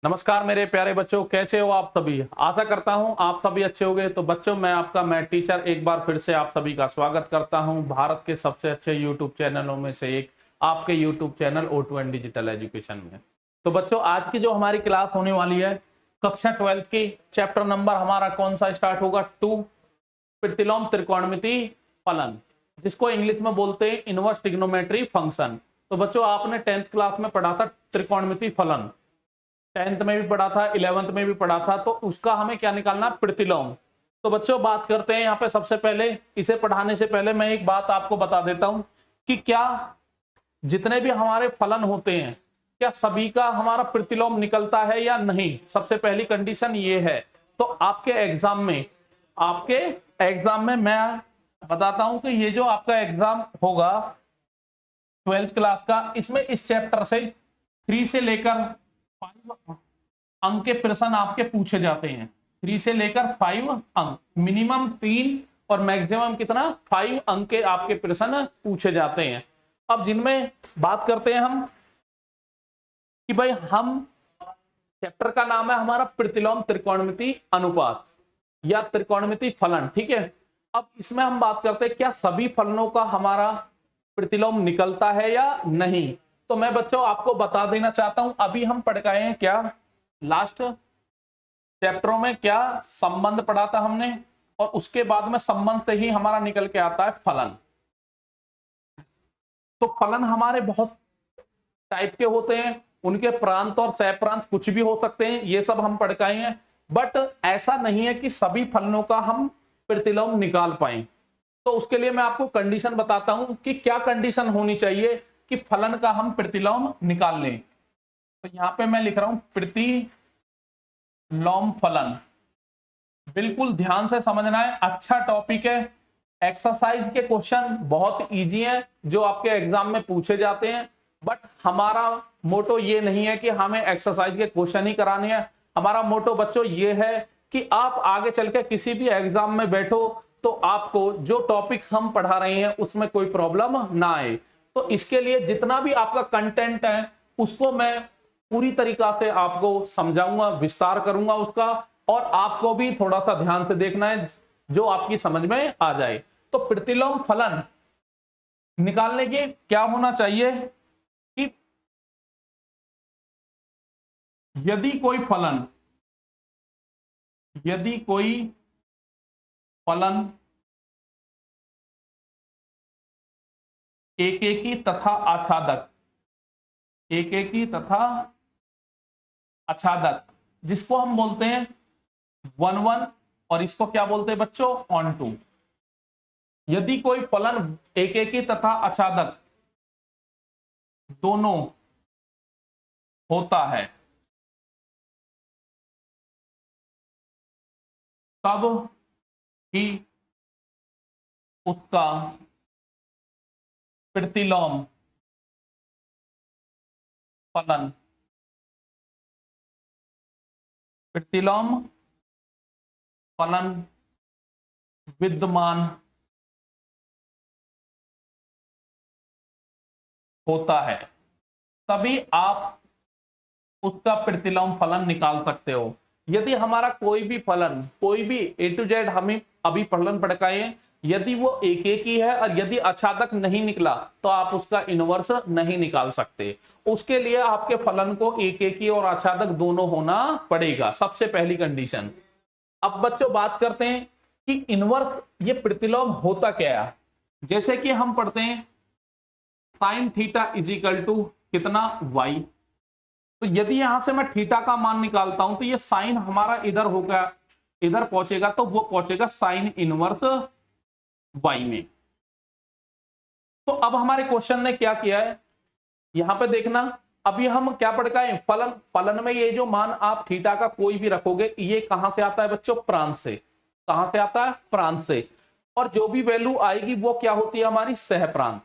नमस्कार मेरे प्यारे बच्चों, कैसे हो आप सभी। आशा करता हूं आप सभी अच्छे होंगे। तो बच्चों, मैं आपका मैथ टीचर एक बार फिर से आप सभी का स्वागत करता हूं भारत के सबसे अच्छे यूट्यूब चैनलों में से एक, आपके YouTube channel O2N digital education में। तो बच्चों, आज की जो हमारी क्लास होने वाली है कक्षा 12 की, चैप्टर नंबर हमारा कौन सा स्टार्ट होगा? 2, प्रतिलोम त्रिकोणमिति फलन, जिसको इंग्लिश में बोलते हैं इनवर्स ट्रिग्नोमेट्री फंक्शन। तो बच्चों, आपने 10th क्लास में पढ़ा था त्रिकोणमिति फलन, 10th में भी पढ़ा था, 11th में भी पढ़ा था। तो उसका हमें क्या निकालना? प्रतिलोम। तो बच्चों, बात करते हैं यहाँ पे। सबसे पहले इसे पढ़ाने से पहले मैं एक बात आपको बता देता हूं कि क्या जितने भी हमारे फलन होते हैं, क्या सभी का हमारा प्रतिलोम निकलता है या नहीं। सबसे पहली कंडीशन ये है। तो आपके एग्जाम में मैं बताता हूं कि ये जो आपका एग्जाम होगा 12th क्लास का, इसमें इस चैप्टर से 3 से लेकर 5 अंक के प्रश्न आपके पूछे जाते हैं। 3 से लेकर 5 अंक, मिनिमम 3 और मैक्सिमम कितना? 5 अंक के आपके प्रश्न पूछे जाते हैं। अब जिनमें बात करते हैं हम कि भाई हम चैप्टर का नाम है हमारा प्रतिलोम त्रिकोणमिति अनुपात या त्रिकोणमिति फलन, ठीक है। अब इसमें हम बात करते हैं क्या सभी फलनों का हमारा प्रतिलोम निकलता है या नहीं। तो मैं बच्चों आपको बता देना चाहता हूं, अभी हम पढ़ गए हैं क्या लास्ट चैप्टरों में, क्या संबंध पढ़ा था हमने, और उसके बाद में संबंध से ही हमारा निकल के आता है फलन। तो फलन हमारे बहुत टाइप के होते हैं, उनके प्रांत और सह प्रांत कुछ भी हो सकते हैं, ये सब हम पढ़ गए हैं। बट ऐसा नहीं है कि सभी फलनों का हम प्रतिलोम निकाल पाए। तो उसके लिए मैं आपको कंडीशन बताता हूं कि क्या कंडीशन होनी चाहिए कि फलन का हम प्रतिलोम निकाल लें। तो यहां पे मैं लिख रहा हूं प्रतिलोम फलन। बिल्कुल ध्यान से समझना है, अच्छा टॉपिक है। एक्सरसाइज के क्वेश्चन बहुत इजी हैं जो आपके एग्जाम में पूछे जाते हैं। बट हमारा मोटो ये नहीं है कि हमें एक्सरसाइज के क्वेश्चन ही कराने हैं। हमारा मोटो बच्चों ये है कि आप आगे चल के किसी भी एग्जाम में बैठो तो आपको जो टॉपिक हम पढ़ा रहे हैं उसमें कोई प्रॉब्लम ना आए। तो इसके लिए जितना भी आपका कंटेंट है उसको मैं पूरी तरीका से आपको समझाऊंगा, विस्तार करूंगा उसका, और आपको भी थोड़ा सा ध्यान से देखना है जो आपकी समझ में आ जाए। तो प्रतिलोम फलन निकालने के क्या होना चाहिए कि यदि कोई फलन एकेकी तथा आच्छादक, जिसको हम बोलते हैं 1-1, और इसको क्या बोलते हैं बच्चों? ऑन-टू। यदि कोई फलन एकेकी तथा आच्छादक दोनों होता है तब ही उसका प्रतिलोम फलन विद्यमान होता है, तभी आप उसका प्रतिलोम फलन निकाल सकते हो। यदि हमारा कोई भी फलन, कोई भी A to Z हमें अभी फलन पढ़ गए हैं, यदि वो एक ही है और यदि आच्छादक नहीं निकला तो आप उसका इनवर्स नहीं निकाल सकते। उसके लिए आपके फलन को एक ही और आच्छादक दोनों होना पड़ेगा, सबसे पहली कंडीशन। अब बच्चों बात करते हैं कि इनवर्स ये प्रतिलोम होता क्या है। जैसे कि हम पढ़ते हैं sine theta is equal to कितना? y। तो यदि यहां से मैं थीटा का मान निकालता हूं तो ये साइन हमारा इधर होगा, इधर पहुंचेगा तो वो पहुंचेगा साइन इनवर्स y में। तो अब हमारे क्वेश्चन ने क्या किया है, यहां पे देखना। अभी हम क्या पढ़ गए? फलन में ये जो मान आप थीटा का कोई भी रखोगे, ये कहां से आता है बच्चों? प्रांत से। कहां से आता है? प्रांत से। और जो भी वैल्यू आएगी वो क्या होती है? हमारी सह प्रांत।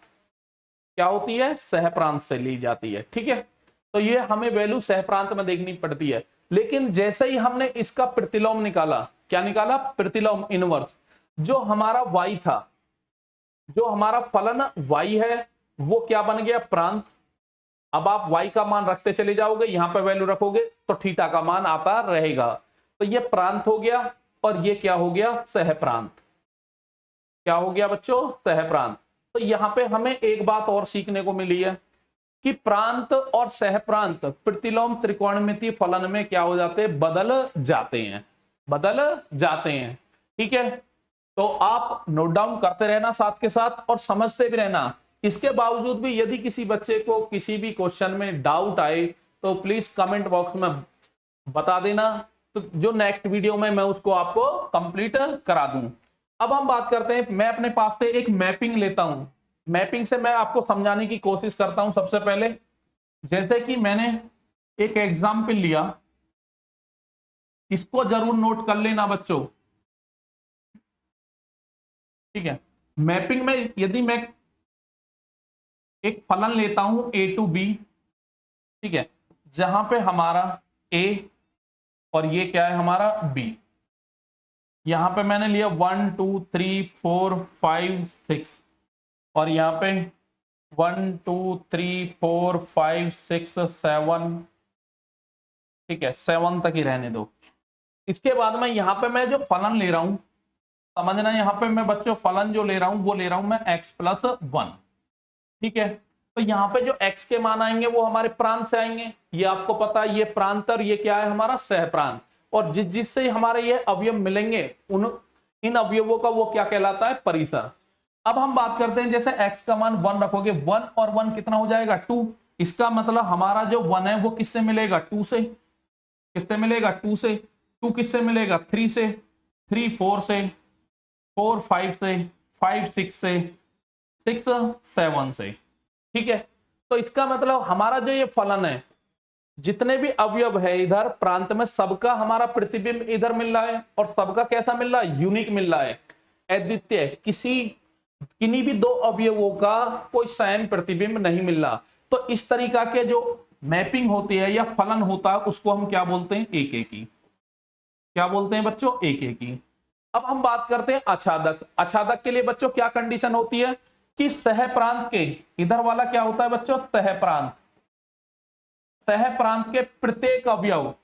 क्या होती है? सह प्रांत से ली जाती है, ठीक है। तो ये हमें वैल्यू सह प्रांत में देखनी पड़ती है। लेकिन जैसे ही हमने इसका प्रतिलोम निकाला, क्या निकाला? प्रतिलोम इनवर्स। जो हमारा y था, जो हमारा फलन y है, वो क्या बन गया? प्रांत। अब आप y का मान रखते चले जाओगे, यहां पे वैल्यू रखोगे तो थीटा का मान आता रहेगा। तो ये प्रांत हो गया और ये क्या हो गया, सह प्रांत। क्या हो गया बच्चों, सह प्रांत। तो यहां पे हमें एक बात और सीखने को मिली है कि प्रांत और सह प्रांत प्रतिलोम त्रिकोणमितीय फलन में क्या हो जाते हैं, बदल जाते हैं, बदल जाते हैं। ठीक है, तो आप नोट डाउन करते रहना साथ के साथ और समझते भी रहना। इसके बावजूद भी यदि किसी बच्चे को किसी भी क्वेश्चन में डाउट आए तो प्लीज कमेंट बॉक्स में बता देना, तो जो नेक्स्ट वीडियो में मैं उसको आपको कंप्लीट करा दूं। अब हम बात करते हैं, मैं अपने पास से एक मैपिंग लेता हूं, मैपिंग से मैं आपको समझाने की कोशिश करता हूं। सबसे पहले जैसे कि मैंने एक एग्जाम्पल लिया, इसको जरूर नोट कर लेना बच्चों। ठीक है, मैपिंग में यदि मैं एक फलन लेता हूं a टू b, ठीक है, जहां पे हमारा a और ये क्या है हमारा b, यहां पे मैंने लिया 1 2 3 4 5 6 और यहां पे 1 2 3 4 5 6 7, ठीक है 7 तक ही रहने दो। इसके बाद में यहां पे मैं जो फलन ले रहा हूं, समझना, यहां पे मैं बच्चों फलन जो ले रहा हूं वो ले रहा हूं मैं x+1। ठीक है, तो यहाँ पे जो x के मान आएंगे वो हमारे प्रांत से आएंगे, ये आपको पता है, ये प्रांत और ये क्या है हमारा सह प्रांत। और जिससे हमारे ये अवयव मिलेंगे इन अवयवों का वो क्या कहलाता है, परिसर। अब हम बात करते हैं, जैसे x का मान 1 रखोगे, 1 और 1 कितना हो जाएगा 2। इसका मतलब हमारा जो 1 है वो किससे मिलेगा, 2 से। किससे मिलेगा, 2 से। 2 किससे मिलेगा, 3 से। 3 4 से, 4 5 से, 5 6 से, 6 7 से। ठीक है, तो इसका मतलब हमारा जो ये फलन है, जितने भी अवयव है इधर प्रांत में, सबका हमारा प्रतिबिंब इधर मिल रहा है और सबका कैसा मिल रहा है, यूनिक मिल रहा है, अद्वितीय। किन्हीं भी दो अवयवों का कोई सेम प्रतिबिंब नहीं मिल रहा। तो इस तरीका के जो मैपिंग होती है या फलन होता है उसको हम क्या बोलते हैं, एक एक ही। क्या बोलते हैं बच्चों, एक एक ही। अब हम बात करते हैं आच्छादक। आच्छादक के लिए बच्चों क्या कंडीशन होती है कि सह प्रांत के, इधर वाला क्या होता है बच्चों, सह प्रांत, सह प्रांत के प्रत्येक अवयव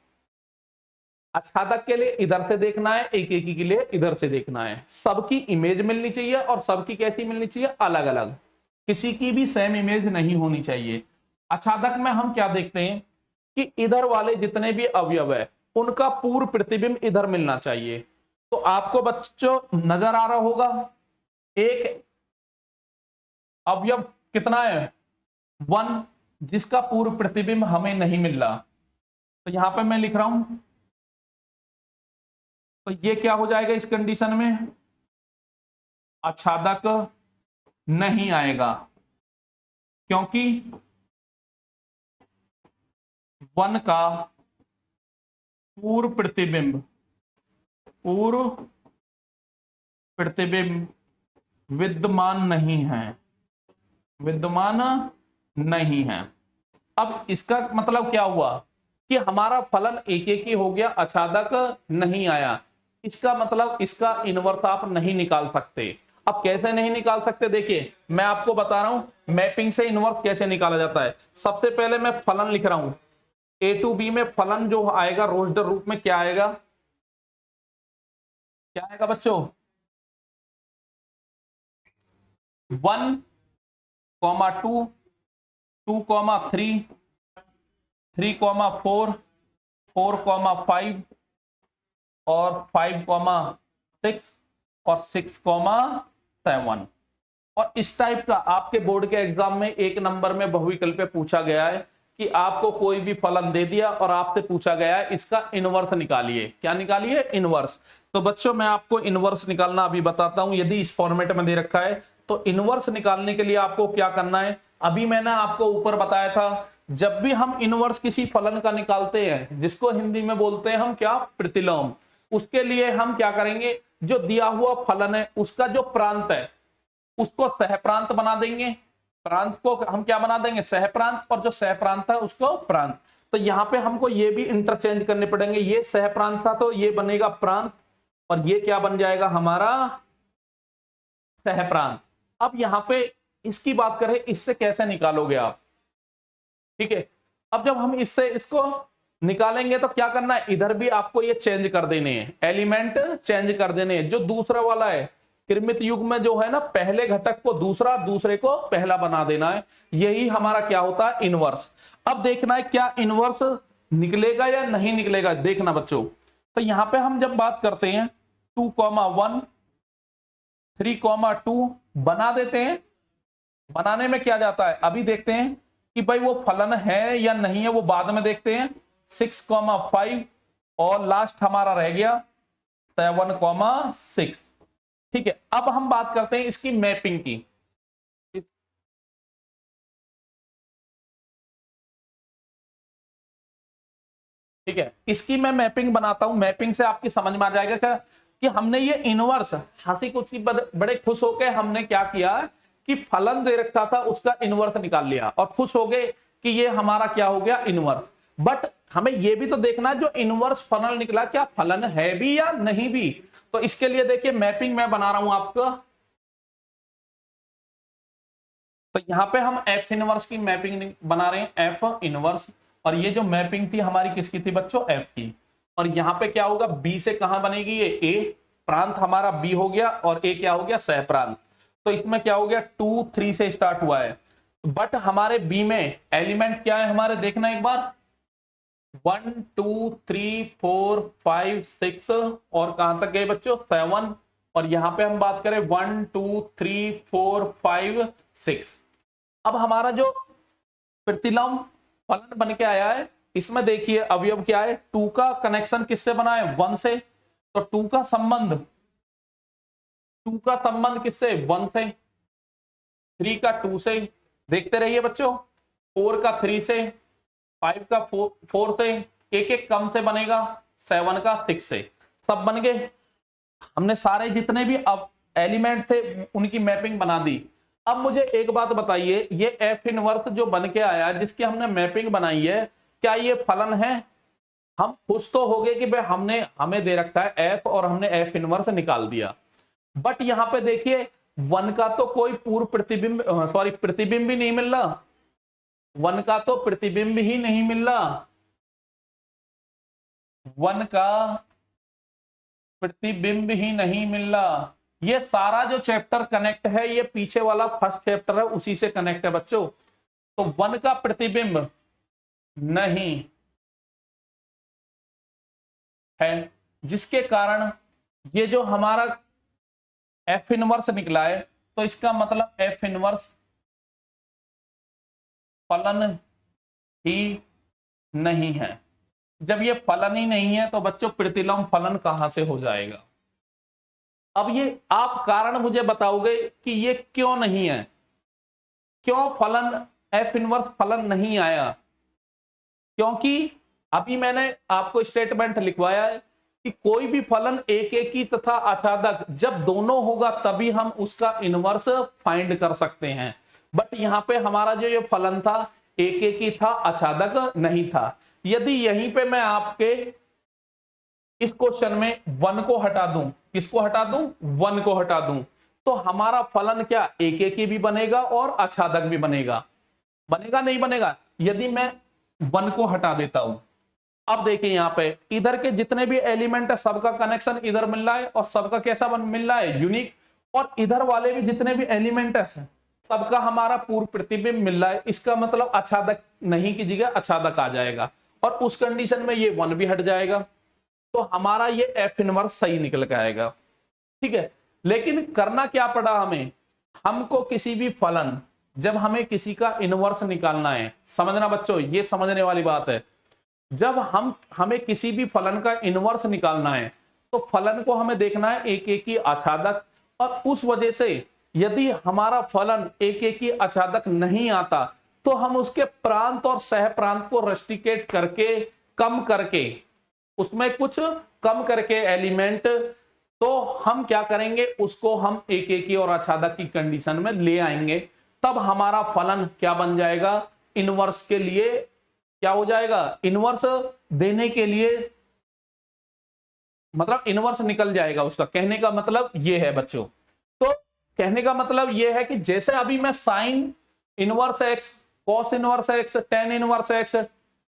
आच्छादक के लिए इधर से देखना है, एक एक के लिए इधर से देखना है। सबकी इमेज मिलनी चाहिए और सबकी कैसी मिलनी चाहिए, अलग अलग, किसी की भी सेम इमेज नहीं होनी चाहिए। आच्छादक में हम क्या देखते हैं कि इधर वाले जितने भी अवयव है उनका पूर्व प्रतिबिंब इधर मिलना चाहिए। तो आपको बच्चों नजर आ रहा होगा, एक अवयव कितना है 1, जिसका पूर्व प्रतिबिंब हमें नहीं मिल रहा। तो यहां पे मैं लिख रहा हूं, तो ये क्या हो जाएगा इस कंडीशन में, आच्छादक नहीं आएगा, क्योंकि 1 का पूर्व प्रतिबिंब विद्यमान नहीं है, विद्यमान नहीं है। अब इसका मतलब क्या हुआ कि हमारा फलन एक एक ही हो गया, आच्छादक नहीं आया। इसका मतलब इसका इनवर्स आप नहीं निकाल सकते। अब कैसे नहीं निकाल सकते, देखिए मैं आपको बता रहा हूं मैपिंग से इनवर्स कैसे निकाला जाता है। सबसे पहले मैं फलन लिख रहा हूं, a टू b में फलन जो आएगा रोल्सडर रूप में क्या आएगा, क्या आएगा बच्चों, 1, 2, 2, 3, 3, 4, 4, 5 और 5, 6 और 6, 7। और इस टाइप का आपके बोर्ड के एग्जाम में 1 नंबर में बहुविकल्प पूछा गया है कि आपको कोई भी फलन दे दिया और आपसे पूछा गया है इसका इनवर्स निकालिए। क्या निकालिए, इनवर्स। तो बच्चों मैं आपको इनवर्स निकालना अभी बताता हूं। यदि इस फॉर्मेट में दे रखा है तो इनवर्स निकालने के लिए आपको क्या करना है, अभी मैंने आपको ऊपर बताया था, जब भी हम इनवर्स किसी फलन का निकालते हैं, जिसको हिंदी में बोलते हैं हम क्या, प्रतिलोम, उसके लिए हम क्या करेंगे, जो दिया हुआ फलन है उसका जो प्रांत है उसको सहप्रांत बना देंगे, प्रांत को हम क्या बना देंगे, सहप्रांत, और जो सहप्रांत है उसको प्रांत। तो यहां पे हमको ये भी इंटरचेंज करने पड़ेंगे, ये सहप्रांत था तो ये बनेगा प्रांत और ये क्या बन जाएगा हमारा सहप्रांत। अब यहां पे इसकी बात करें, इससे कैसे निकालोगे आप, ठीक है। अब जब हम इससे इसको निकालेंगे तो क्या करना है, इधर भी आपको ये चेंज कर देने हैं, एलिमेंट चेंज कर देने हैं। जो दूसरा वाला है कृमित युग्म में जो है ना, पहले घटक को दूसरा, दूसरे को पहला बना देना है। यही हमारा क्या होता है, इनवर्स। अब देखना है क्या इनवर्स निकलेगा या नहीं निकलेगा, देखना बच्चों। तो यहां पे हम जब बात करते हैं 2,1 3,2 बना देते हैं। बनाने में क्या जाता है, अभी देखते हैं कि भाई वो फलन है या नहीं है, वो बाद में देखते हैं। 6,5 और लास्ट हमारा रह गया 7,6। ठीक है, अब हम बात करते हैं इसकी मैपिंग की। ठीक है, इसकी मैं मैपिंग बनाता हूं। मैपिंग से आपकी समझ में आ जाएगा क्या कि हमने ये इनवर्स, हंसी खुशी बड़े खुश होके हमने क्या किया कि फलन दे रखा था उसका इनवर्स निकाल लिया और खुश हो गए कि ये हमारा क्या हो गया, इनवर्स। बट हमें ये भी तो देखना है जो इनवर्स फलन निकला क्या फलन है भी या नहीं भी। तो इसके लिए देखिए मैपिंग मैं बना रहा हूं आपका। तो यहां पे हम एफ इनवर्स की मैपिंग बना रहे हैं, एफ इनवर्स। और ये जो मैपिंग थी हमारी किसकी थी बच्चों, एफ की। और यहां पे क्या होगा, बी से कहां बनेगी, ये ए प्रांत हमारा बी हो गया और ए क्या हो गया, सह प्रांत। तो इसमें क्या हो गया, 2 3 से स्टार्ट हुआ है। बट हमारे बी में एलिमेंट क्या है हमारे, देखना एक बार, 1 2 3 4 5 6 और कहां तक गए बच्चों, 7। और यहां पे हम बात करें 1 2 3 4 5 6। अब हमारा जो प्रतिलोम फलन बन के आया है, इसमें देखिए अवयव क्या है, 2 का कनेक्शन किससे बना है, 1 से। तो 2 का संबंध किससे, 1 से। 3 का 2 से, देखते रहिए बच्चों। 4 का 3 से, 5 का 4 से, एक एक कम से बनेगा, 7 का 6 से। सब बन गए। हमने सारे जितने भी अब एलिमेंट थे उनकी मैपिंग बना दी। अब मुझे एक बात बताइए, ये एफ इनवर्स जो बन के आया जिसकी हमने मैपिंग बनाई है, क्या ये फलन है। हम खुश तो हो गए कि भाई हमें दे रखा है एफ और हमने एफ इनवर्स निकाल दिया। बट यहां पे देखिए 1 का तो कोई पूर्व प्रतिबिंब, सॉरी प्रतिबिंब ही नहीं मिल रहा। 1 का तो प्रतिबिंब ही नहीं मिल रहा। 1 का प्रतिबिंब ही नहीं मिल रहा। ये सारा जो चैप्टर कनेक्ट है, ये पीछे वाला फर्स्ट चैप्टर है उसी से कनेक्ट है बच्चों। तो 1 का प्रतिबिंब नहीं है, जिसके कारण ये जो हमारा एफ इनवर्स निकला है, तो इसका मतलब एफ इनवर्स फलन ही नहीं है। जब ये फलन ही नहीं है तो बच्चों प्रतिलोम फलन कहां से हो जाएगा। अब ये आप कारण मुझे बताओगे कि ये क्यों नहीं है, क्यों फलन एफ इनवर्स फलन नहीं आया। क्योंकि अभी मैंने आपको स्टेटमेंट लिखवाया है कि कोई भी फलन एक एक ही तथा आच्छादक जब दोनों होगा तभी हम उसका इनवर्स फाइंड कर सकते हैं। बट यहां पे हमारा जो ये फलन था एक एक ही था, आच्छादक नहीं था। यदि यहीं पे मैं आपके इस क्वेश्चन में 1 को हटा दूं, किसको हटा दूं, 1 को हटा दूं, तो हमारा फलन क्या एक एक ही भी बनेगा और आच्छादक भी बनेगा। बनेगा नहीं बनेगा। यदि मैं 1 को हटा देता हूं, अब देखिए यहां पे इधर के जितने भी एलिमेंट है सबका कनेक्शन इधर मिल रहा है और सबका कैसा मिल रहा है, यूनिक। और इधर वाले भी जितने भी एलिमेंट है सबका हमारा पूर्व प्रतिबिंब मिल रहा है। इसका मतलब आच्छादक नहीं की जगह आच्छादक आ जाएगा और उस कंडीशन में ये 1 भी हट जाएगा। तो हमारा ये एफ इनवर्स सही निकल के आएगा। ठीक है, लेकिन करना क्या पड़ा हमें, हमको किसी भी फलन जब हमें किसी का इनवर्स निकालना है, समझना बच्चों ये समझने वाली बात है। जब हमें किसी भी फलन का इनवर्स निकालना है तो फलन को हमें देखना है एक एक ही आच्छादक। और उस वजह से यदि हमारा फलन एक एक ही आच्छादक नहीं आता तो हम उसके प्रांत और सह प्रांत को रस्टिकेट करके कम करके उसमें कुछ कम करके एलिमेंट, तो हम क्या करेंगे उसको हम एक एक ही और आच्छादक की कंडीशन में ले आएंगे। तब हमारा फलन क्या बन जाएगा, इनवर्स के लिए क्या हो जाएगा, इनवर्स देने के लिए मतलब इनवर्स निकल जाएगा उसका। कहने का मतलब ये है बच्चों, तो कहने का मतलब ये है कि जैसे अभी मैं sine inverse x cos inverse x, tan inverse x,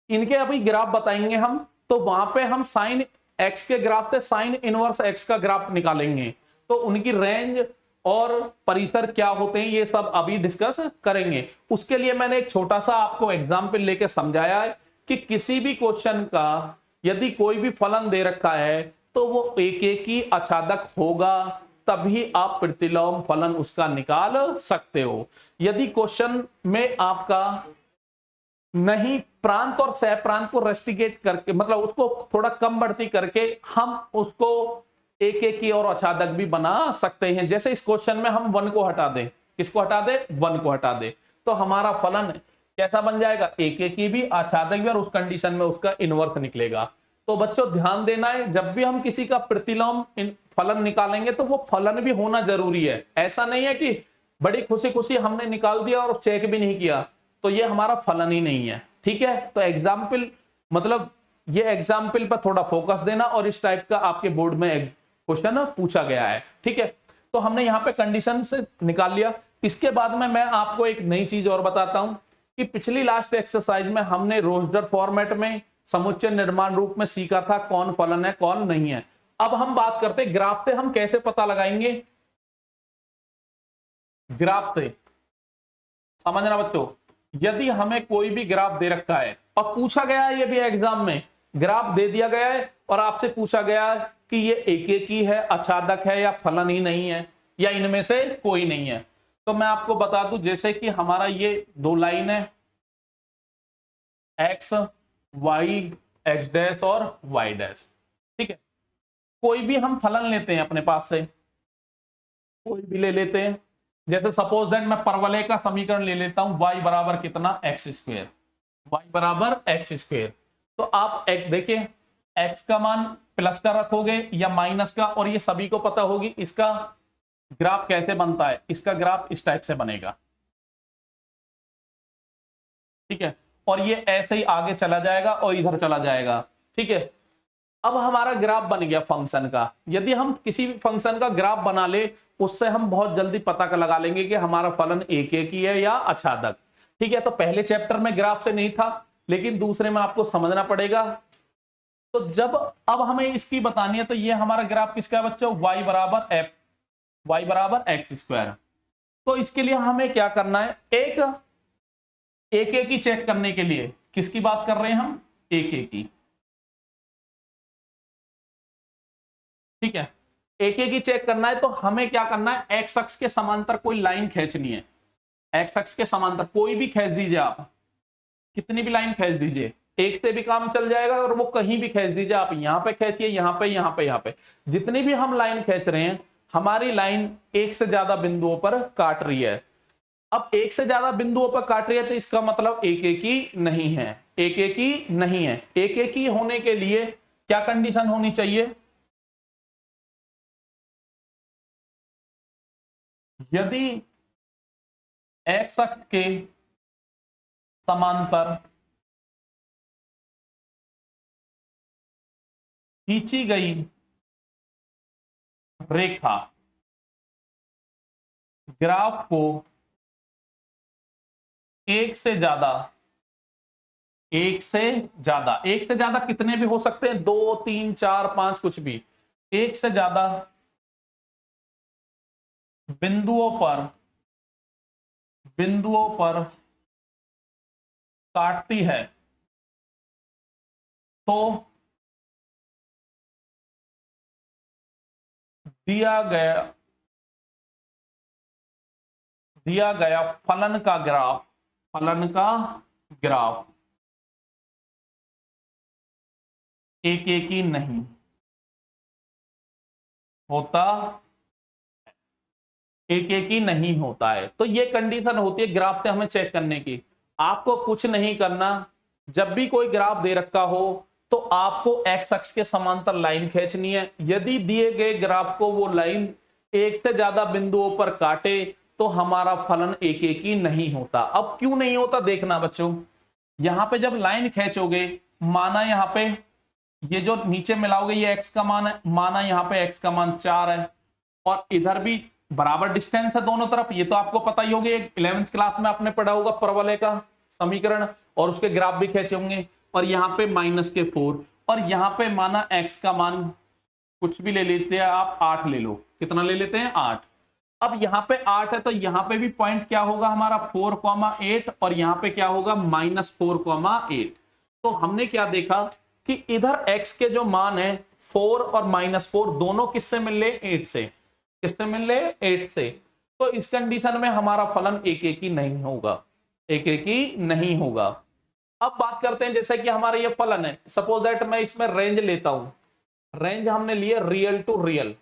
इनके अभी ग्राफ बताएंगे हम, तो वहां पे हम साइन एक्स के ग्राफ से साइन इनवर्स एक्स का ग्राफ निकालेंगे, तो उनकी रेंज और परिसर क्या होते हैं ये सब अभी डिस्कस करेंगे। उसके लिए मैंने एक छोटा सा आपको एग्जाम्पल लेके समझाया है कि किसी भी क्वेश्चन का यदि कोई भी फलन दे रखा है तो वो एक एक ही आच्छादक होगा, तभी आप प्रतिलोम फलन उसका निकाल सकते हो। यदि क्वेश्चन में आपका नहीं प्रांत और सह प्रांत को रेस्ट्रिकेट करके, मतलब उसको थोड़ा कम बढ़ती करके हम उसको एक एक की और आच्छादक भी बना सकते हैं। जैसे इस क्वेश्चन में हम 1 को हटा दें, किसको हटा दे, 1 को हटा दे, तो हमारा फलन कैसा बन जाएगा, एक एक की भी आच्छादक भी, और उस कंडीशन में उसका इनवर्स निकलेगा। तो बच्चों ध्यान देना है, जब भी हम किसी का प्रतिलोम फलन निकालेंगे तो वो फलन भी होना जरूरी है। ऐसा नहीं है कि बड़ी खुशी खुशी हमने निकाल दिया और चेक भी नहीं किया तो ये हमारा फलन ही नहीं है। ठीक है, तो एग्जाम्पल मतलब ये एग्जाम्पल पर थोड़ा फोकस देना, और इस टाइप का आपके बोर्ड में क्वेश्चन पूछा गया है। ठीक है, तो हमने यहाँ पे कंडीशन से निकाल लिया। इसके बाद में मैं आपको एक नई चीज और बताता हूं कि पिछली लास्ट एक्सरसाइज में हमने रोस्टर फॉर्मेट में समुच्चय निर्माण रूप में सीखा था कौन फलन है कौन नहीं है। अब हम बात करते हैं ग्राफ से हम कैसे पता लगाएंगे। ग्राफ से समझना बच्चों, यदि हमें कोई भी ग्राफ दे रखा है और पूछा गया है, ये भी एग्जाम में ग्राफ दे दिया गया है और आपसे पूछा गया है कि ये एक एक ही है, आच्छादक है या फलन ही नहीं है या इनमें से कोई नहीं है, तो मैं आपको बता दूं जैसे कि हमारा ये दो लाइन है एक्स वाई, एक्स डैश और वाई डैश। ठीक है, कोई भी हम फलन लेते हैं अपने पास से, कोई भी ले लेते हैं। जैसे सपोज दैट मैं परवलय का समीकरण ले लेता हूं, y बराबर कितना, एक्स स्क्वायर, y बराबर एक्स स्क्वायर। तो आप एक देखिए x का मान प्लस का रखोगे या माइनस का, और ये सभी को पता होगी इसका ग्राफ कैसे बनता है। इसका ग्राफ इस टाइप से बनेगा। ठीक है, और ये ऐसे ही आगे चला जाएगा और इधर चला जाएगा। ठीक है, अब हमारा ग्राफ बन गया फंक्शन का। यदि हम किसी भी फंक्शन का ग्राफ बना ले, उससे हम बहुत जल्दी पता लगा लेंगे कि हमारा फलन एक एक ही है या आच्छादक। ठीक है, तो पहले चैप्टर में ग्राफ से नहीं था, लेकिन दूसरे में आपको समझना पड़ेगा। तो जब अब हमें इसकी बतानी है, तो ये हमारा ग्राफ किसका है बच्चों, y बराबर एफ, वाई बराबर एक्स स्क्वायर। तो इसके लिए हमें क्या करना है, एक एक ही चेक करने के लिए किसकी बात कर रहे हैं हम, एक एक ही। ठीक है, एक एक ही चेक करना है, तो हमें क्या करना है, एक्स अक्ष के समांतर कोई लाइन खींचनी है। एक्स अक्ष के समांतर कोई भी खींच दीजिए आप, कितनी भी लाइन खींच दीजिए, एक से भी काम चल जाएगा, और वो कहीं भी खींच दीजिए आप, यहां पे खींचिए, यहां पे, यहां पे, यहां पे, जितनी भी हम लाइन खींच रहे हैं, हमारी लाइन एक से ज्यादा बिंदुओं पर काट रही है। अब एक से ज्यादा बिंदुओं पर काट रही है तो इसका मतलब एक एक ही नहीं है, एक एक ही नहीं है। एक एक ही होने के लिए क्या कंडीशन होनी चाहिए, यदि एक्स अक्ष के समांतर खींची गई रेखा ग्राफ को एक से ज्यादा, एक से ज्यादा कितने भी हो सकते हैं, 2 3 4 5 कुछ भी, एक से ज्यादा बिंदुओं पर काटती है तो दिया गया फलन का ग्राफ एक एक ही नहीं होता, एक एक ही नहीं होता है। तो ये कंडीशन होती है ग्राफ से हमें चेक करने की। आपको कुछ नहीं करना, जब भी कोई ग्राफ दे रखा हो तो आपको एक्स अक्ष के समांतर लाइन खींचनी है। यदि दिए गए ग्राफ को वो लाइन एक से ज्यादा बिंदुओं पर काटे तो हमारा फलन एक एक ही नहीं होता। अब क्यों नहीं होता देखना बच्चों, यहां पे जब लाइन खींचोगे, माना यहाँ पे ये जो नीचे मिलाओगे ये x का मान है, माना यहाँ पे x का मान 4 है, और इधर भी बराबर डिस्टेंस है दोनों तरफ, ये तो आपको पता ही होगी, 11th क्लास में आपने पढ़ा होगा परवलय का। समीकरण और उसके ग्राफ भी खींचे होंगे, और यहाँ पे -4, और यहाँ पे माना x का मान कुछ भी ले लेते हैं आप, 8 ले लो, कितना ले लेते हैं 8। अब यहाँ पे 8 है तो यहाँ पे भी पॉइंट क्या होगा हमारा 4,8, और यहाँ पे क्या होगा -4,8। तो हमने क्या देखा कि इधर x के जो मान है 4 और -4 दोनों किससे मिल रहे 8 से, किससे मिल रहे 8 से। तो इस कंडीशन में हमारा फलन एक एक ही नहीं होगा, एक एक ही नहीं होगा। अब बात करते हैं जैसे कि हमारा ये फलन है, सपोज दैट मैं इसमें रेंज लेता हूं, रेंज हमने लिए real to real,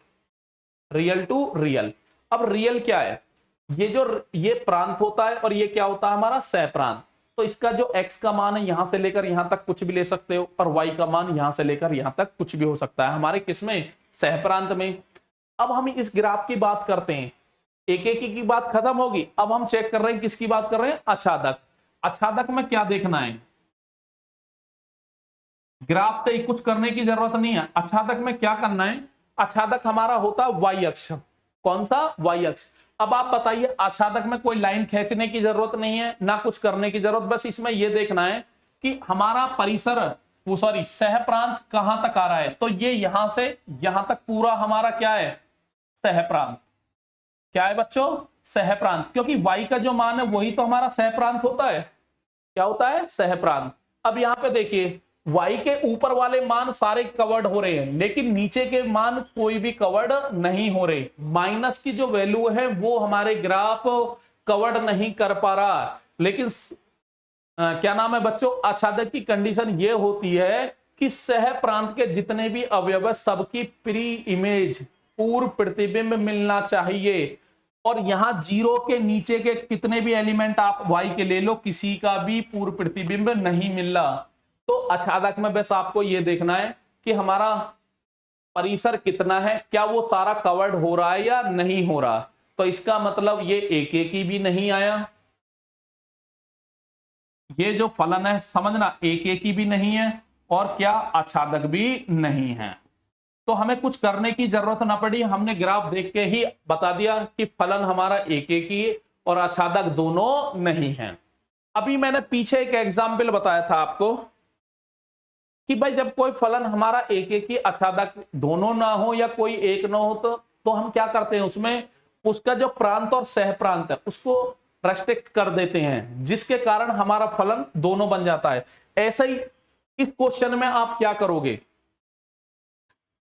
real to real. अब रियल क्या है, ये प्रांत होता है और ये क्या होता है हमारा सह प्रांत। तो इसका जो x का मान है यहां से लेकर यहां तक कुछ भी ले सकते हो, और y का मान यहां से लेकर यहां तक कुछ भी हो सकता है हमारे किसमें सह प्रांत में। अब हम इस ग्राफ की बात करते हैं, एक एक की बात खत्म होगी, अब हम चेक कर रहे हैं किसकी बात कर रहे हैं, आच्छादक। आच्छादक में क्या देखना है, ग्राफ से ही कुछ करने की जरूरत नहीं है, आच्छादक में क्या करना है, आच्छादक हमारा होता है y अक्ष। कौन सा, y अक्ष। अब आप बताइए आच्छादक में कोई लाइन खींचने की जरूरत नहीं है, ना कुछ करने की जरूरत, बस इसमें यह देखना है कि हमारा परिसर, वो सॉरी सह प्रांत कहां तक आ रहा है। तो ये यहां से यहां तक पूरा हमारा क्या है, सह प्रांत। क्या है बच्चों, सह प्रांत, क्योंकि y का जो मान है वही तो हमारा सह प्रांत होता है। क्या होता है, सह प्रांत। अब यहां पे देखिए y के ऊपर वाले मान सारे कवर्ड हो रहे हैं, लेकिन नीचे के मान कोई भी कवर्ड नहीं हो रहे। माइनस की जो वैल्यू है वो हमारे ग्राफ कवर्ड नहीं कर पा रहा। लेकिन क्या नाम है बच्चों, आच्छादक की कंडीशन ये होती है कि सह प्रांत के जितने भी अवयव है सबकी प्री इमेज, पूर्व प्रतिबिंब मिलना चाहिए। और यहां जीरो के नीचे के कितने भी एलिमेंट आप y के ले लो, किसी का भी पूर्व प्रतिबिंब नहीं मिल रहा। तो आच्छादक में बस आपको यह देखना है कि हमारा परिसर कितना है, क्या वो सारा कवर्ड हो रहा है या नहीं हो रहा। तो इसका मतलब ये एक एक ही भी नहीं आया, ये जो फलन है समझना एक एक ही भी नहीं है, और क्या आच्छादक भी नहीं है। तो हमें कुछ करने की जरूरत ना पड़ी, हमने ग्राफ देख के ही बता दिया कि फलन हमारा एक एक ही और आच्छादक दोनों नहीं है। अभी मैंने पीछे एक एग्जाम्पल बताया था आपको कि भाई जब कोई फलन हमारा एक एक ही आच्छादक दोनों ना हो या कोई एक ना हो, तो हम क्या करते हैं, उसमें उसका जो प्रांत और सह प्रांत है उसको रेस्ट्रिक्ट कर देते हैं, जिसके कारण हमारा फलन दोनों बन जाता है। ऐसा ही इस क्वेश्चन में आप क्या करोगे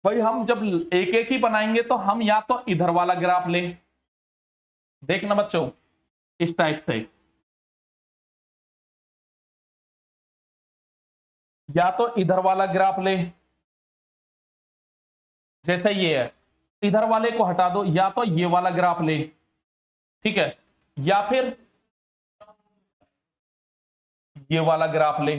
भाई, हम जब एक एक ही बनाएंगे तो हम या तो इधर वाला ग्राफ लें, देखना बच्चों इस टाइप से, या तो इधर वाला ग्राफ लें जैसे ये है, इधर वाले को हटा दो, या तो ये वाला ग्राफ ले, ठीक है, या फिर ये वाला ग्राफ ले।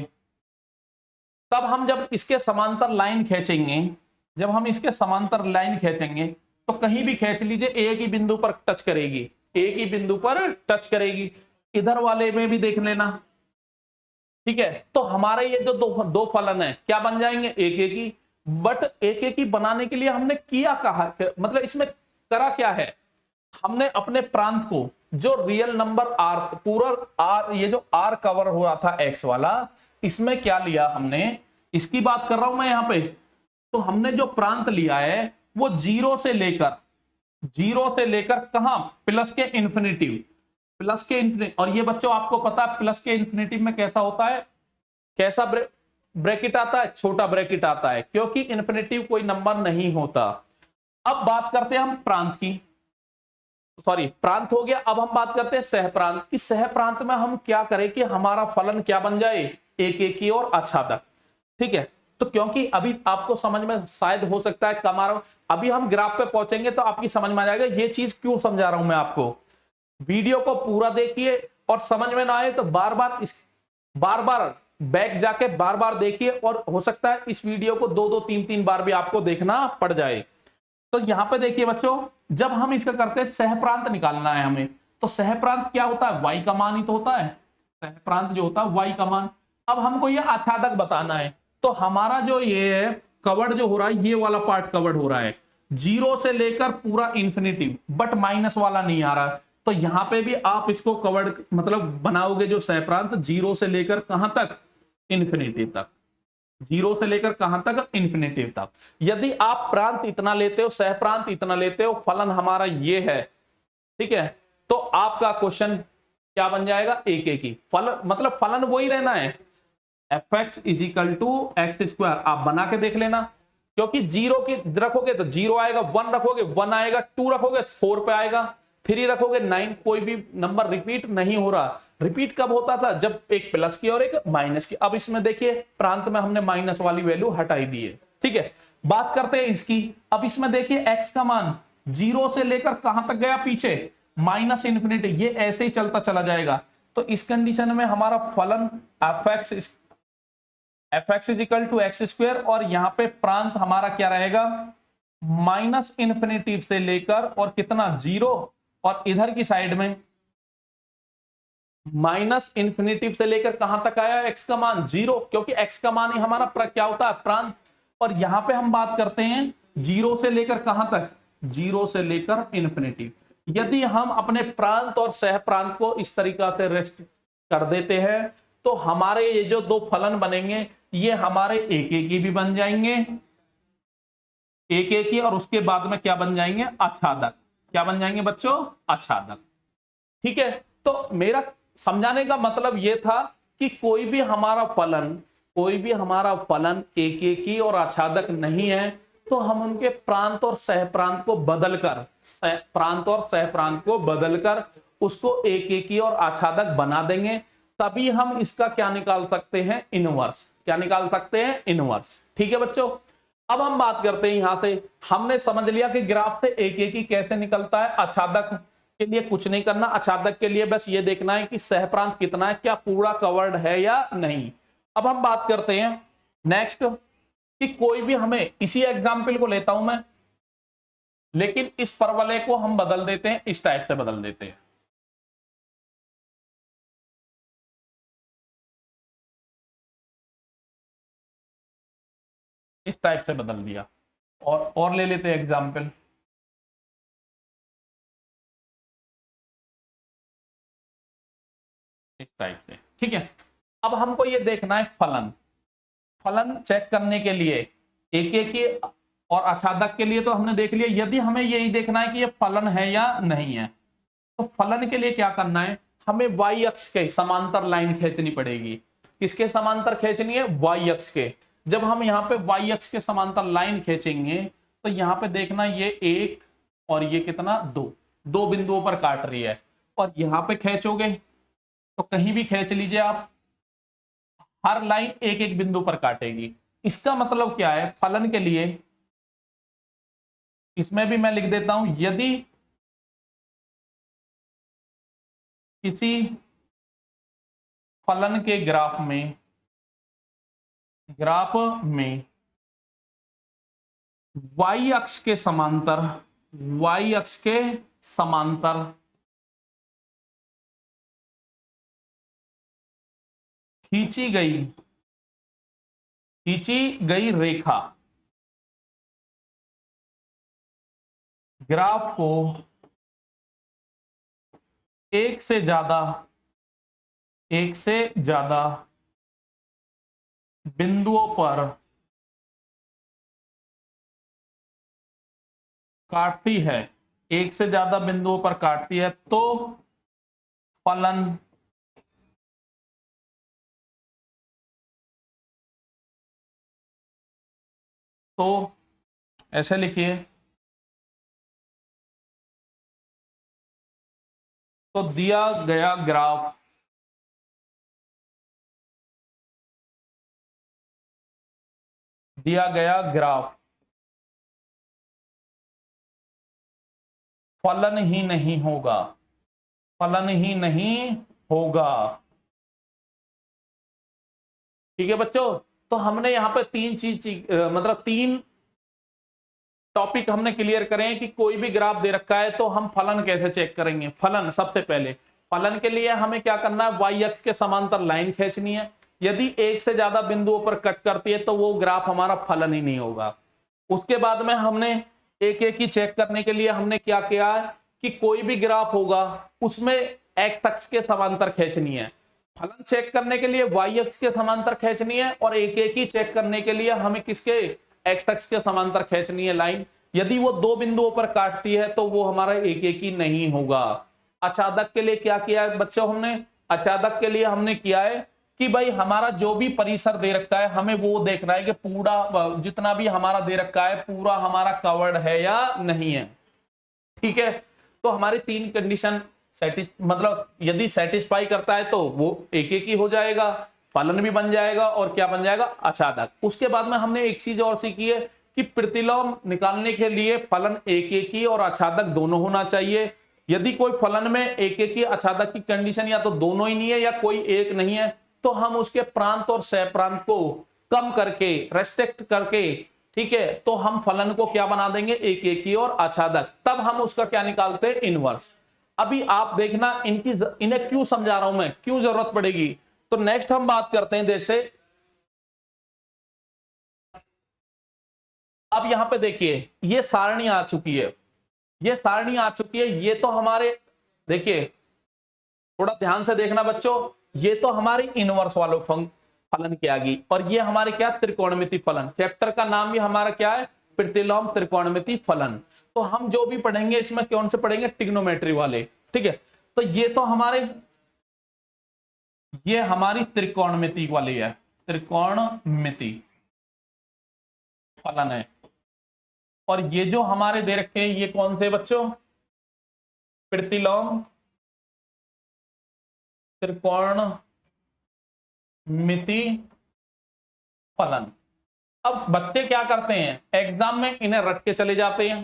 तब हम जब इसके समांतर लाइन खींचेंगे, जब हम इसके समांतर लाइन खींचेंगे तो कहीं भी खींच लीजिए एक ही बिंदु पर टच करेगी, एक ही बिंदु पर टच करेगी। इधर वाले में भी देख लेना, ठीक है। तो हमारे ये जो दो फलन है क्या बन जाएंगे, एक एक ही। बट एक एक ही बनाने के लिए हमने किया कहा, मतलब इसमें करा क्या है, हमने अपने प्रांत को जो रियल नंबर आर, पूरा आर, ये जो आर कवर हो रहा था एक्स वाला, इसमें क्या लिया हमने, इसकी बात कर रहा हूं मैं यहां पे। तो हमने जो प्रांत लिया है वो जीरो से लेकर कहां, प्लस के इन्फिनिटिव, प्लस के इन्फिनिटिव। और ये बच्चों आपको पता है प्लस के इन्फिनिटिव में कैसा होता है, कैसा ब्रैकेट आता है, छोटा ब्रैकेट आता है, क्योंकि इन्फिनिटिव कोई नंबर नहीं होता। अब बात करते हैं हम प्रांत की, सॉरी प्रांत हो गया। अब हम बात करते हैं सह प्रांत की। सह प्रांत में हम क्या करें कि हमारा फलन क्या बन जाए, एक एक ही और आच्छादक, ठीक है। तो क्योंकि अभी आपको समझ में शायद हो सकता है कम आ रहा हूं, अभी हम ग्राफ पे पहुंचेंगे तो आपकी समझ में आ जाएगा ये चीज क्यों समझा रहा हूं मैं आपको। वीडियो को पूरा देखिए और समझ में ना आए तो बार बार बैक जाके बार बार देखिए, और हो सकता है इस वीडियो को 2-2 3-3 बार भी आपको देखना पड़ जाए। तो यहां पे देखिए बच्चों, जब हम इसका करते हैं सह प्रांत निकालना है हमें, तो सह प्रांत क्या होता है, y का मान ही तो होता है, सह प्रांत जो होता है y का मान। अब हमको ये आच्छादक बताना है, तो हमारा जो ये है कवर्ड जो हो रहा है, ये वाला पार्ट कवर्ड हो रहा है जीरो से लेकर पूरा इंफिनिटिव, बट माइनस वाला नहीं आ रहा। तो यहां पे भी आप इसको कवर्ड मतलब बनाओगे जो सहप्रांत 0 से लेकर कहां तक, इन्फिनिटी तक, 0 से लेकर कहां तक, इन्फिनिटी तक। यदि आप प्रांत इतना लेते हो, सहप्रांत इतना लेते हो, फलन हमारा ये है, ठीक है, तो आपका क्वेश्चन क्या बन जाएगा, एक एक ही फलन, मतलब फलन वही रहना है, fx is equal to x square. आप बना के देख लेना, क्योंकि 0 की रखोगे तो 0 आएगा, 1 रखोगे 1 आएगा, 2 रखोगे 4 पे आएगा, 3 रखोगे 9, कोई भी नंबर रिपीट नहीं हो रहा। रिपीट कब होता था, जब एक प्लस की और एक माइनस की। अब इसमें देखिए प्रांत में हमने माइनस वाली वैल्यू हटाई दी है, ठीक है। बात करते हैं इसकी। अब इसमें देखिए x का मान 0 से लेकर कहां तक गया पीछे, माइनस इन्फिनिटी, ये ऐसे ही चलता चला जाएगा। तो इस कंडीशन में हमारा फलन fx is equal to x square, और यहां पे प्रांत हमारा क्या रहेगा, माइनस इन्फिनिटी से लेकर और कितना 0, और इधर की साइड में माइनस इन्फिनिटी से लेकर कहां तक आया, x का मान 0, क्योंकि x का मान ही हमारा क्या होता है, प्रांत। और यहां पे हम बात करते हैं 0 से लेकर कहां तक, 0 से लेकर इन्फिनिटी। यदि हम अपने प्रांत और सह प्रांत को इस तरीका से रेस्ट कर देते हैं, तो हमारे ये जो दो फलन बनेंगे ये हमारे एक एक ही भी बन जाएंगे, एक एक ही, और उसके बाद में क्या बन जाएंगे, आच्छादक। क्या बन जाएंगे बच्चों, आच्छादक, ठीक है। तो मेरा समझाने का मतलब यह था कि कोई भी हमारा फलन एक एक ही और आच्छादक नहीं है, तो हम उनके प्रांत और सहप्रांत को बदलकर उसको एक एक ही और आच्छादक बना देंगे, तभी हम इसका क्या निकाल सकते हैं, इनवर्स। क्या निकाल सकते हैं, इनवर्स, ठीक है बच्चों। अब हम बात करते हैं, यहां से हमने समझ लिया कि ग्राफ से एक एक ही कैसे निकलता है। आच्छादक के लिए कुछ नहीं करना, आच्छादक के लिए बस ये देखना है कि सहप्रांत कितना है, क्या पूरा कवर्ड है या नहीं। अब हम बात करते हैं नेक्स्ट कि कोई भी हमें, इसी एग्जाम्पल को लेता हूं मैं, लेकिन इस परवलय को हम बदल देते हैं, इस टाइप से बदल देते हैं। इस टाइप से बदल दिया, और ले लेते हैं एग्जाम्पल। इस टाइप से, ठीक है। अब हमको ये देखना है फलन चेक करने के लिए एक एक ही, और आच्छादक के लिए तो हमने देख लिया। यदि हमें यही देखना है कि ये फलन है या नहीं है, तो फलन के लिए क्या करना है, हमें y अक्ष के समांतर लाइन खींचनी पड़ेगी। किसके समांतर खींचनी है, y अक्ष के। जब हम यहाँ पे y अक्ष के समांतर लाइन खींचेंगे, तो यहाँ पे देखना ये 1 और ये कितना 2, दो बिंदुओं पर काट रही है। और यहाँ पे खींचोगे तो कहीं भी खींच लीजिए आप, हर लाइन एक एक बिंदु पर काटेगी। इसका मतलब क्या है, फलन के लिए इसमें भी मैं लिख देता हूं, यदि किसी फलन के ग्राफ में y अक्ष के समांतर खींची गई रेखा ग्राफ को एक से ज्यादा बिंदुओं पर काटती है, एक से ज्यादा बिंदुओं पर काटती है, तो फलन तो ऐसे लिखिए, तो दिया गया ग्राफ फलन ही नहीं होगा। ठीक है बच्चों, तो हमने यहां पे मतलब 3 टॉपिक हमने क्लियर करें कि कोई भी ग्राफ दे रखा है तो हम फलन कैसे चेक करेंगे। फलन, सबसे पहले फलन के लिए हमें क्या करना है, y अक्ष के समांतर लाइन खींचनी है। यदि एक से ज्यादा बिंदुओं पर कट करती है तो वो ग्राफ हमारा फलन ही नहीं होगा। उसके बाद में हमने एक एक ही चेक करने के लिए हमने क्या किया कि कोई भी ग्राफ होगा उसमें एक्स अक्ष के समांतर खींचनी है, फलन चेक करने के लिए वाई अक्ष के समांतर खींचनी है, और एक एक ही चेक करने के लिए हमें किसके एक्स अक्ष के समांतर खींचनी है लाइन। यदि वो दो बिंदुओं पर काटती है तो वो हमारा एक एक ही नहीं होगा। अचादक के लिए क्या किया है बच्चों हमने, अचादक के लिए हमने किया है कि भाई हमारा जो भी परिसर दे रखा है हमें वो देखना है कि पूरा जितना भी हमारा दे रखा है पूरा हमारा कवर्ड है या नहीं है। ठीक है, तो हमारी तीन कंडीशन मतलब यदि सेटिस्फाई करता है तो वो एक एक ही हो जाएगा, फलन भी बन जाएगा और क्या बन जाएगा, अचादक। उसके बाद में हमने एक चीज और सीखी है कि प्रतिलोम निकालने के लिए फलन एक एक ही और अचादक दोनों होना चाहिए। यदि कोई फलन में एक एक ही अचादक की कंडीशन या तो दोनों ही नहीं है या कोई एक नहीं है, तो हम उसके प्रांत और सह प्रांत को कम करके रेस्ट्रिक्ट करके, ठीक है, तो हम फलन को क्या बना देंगे, एक एक ही और अचादक। तब हम उसका क्या निकालते हैं, इनवर्स। अभी आप देखना इन्हें क्यों समझा रहा हूं मैं, क्यों जरूरत पड़ेगी। तो नेक्स्ट हम बात करते हैं, जैसे अब यहां पे देखिए ये सारणी आ चुकी है, ये सारणी आ चुकी है। ये तो हमारे, देखिए थोड़ा ध्यान से देखना बच्चों, ये तो हमारी इनवर्स वालों फलन की आ गई, और ये हमारे क्या, त्रिकोणमिति फलन। चैप्टर का नाम भी हमारा क्या है, प्रतिलोम त्रिकोणमिति फलन। तो हम जो भी पढ़ेंगे इसमें कौन से पढ़ेंगे, ट्रिग्नोमेट्री वाले। ठीक है, तो ये तो ये हमारी त्रिकोणमिति वाली है, त्रिकोणमिति फलन है। और ये जो हमारे दे रखे हैं ये कौन से बच्चों, प्रतिलोम त्रिकोणमिति फलन। अब बच्चे क्या करते हैं, एग्जाम में इन्हें रट के चले जाते हैं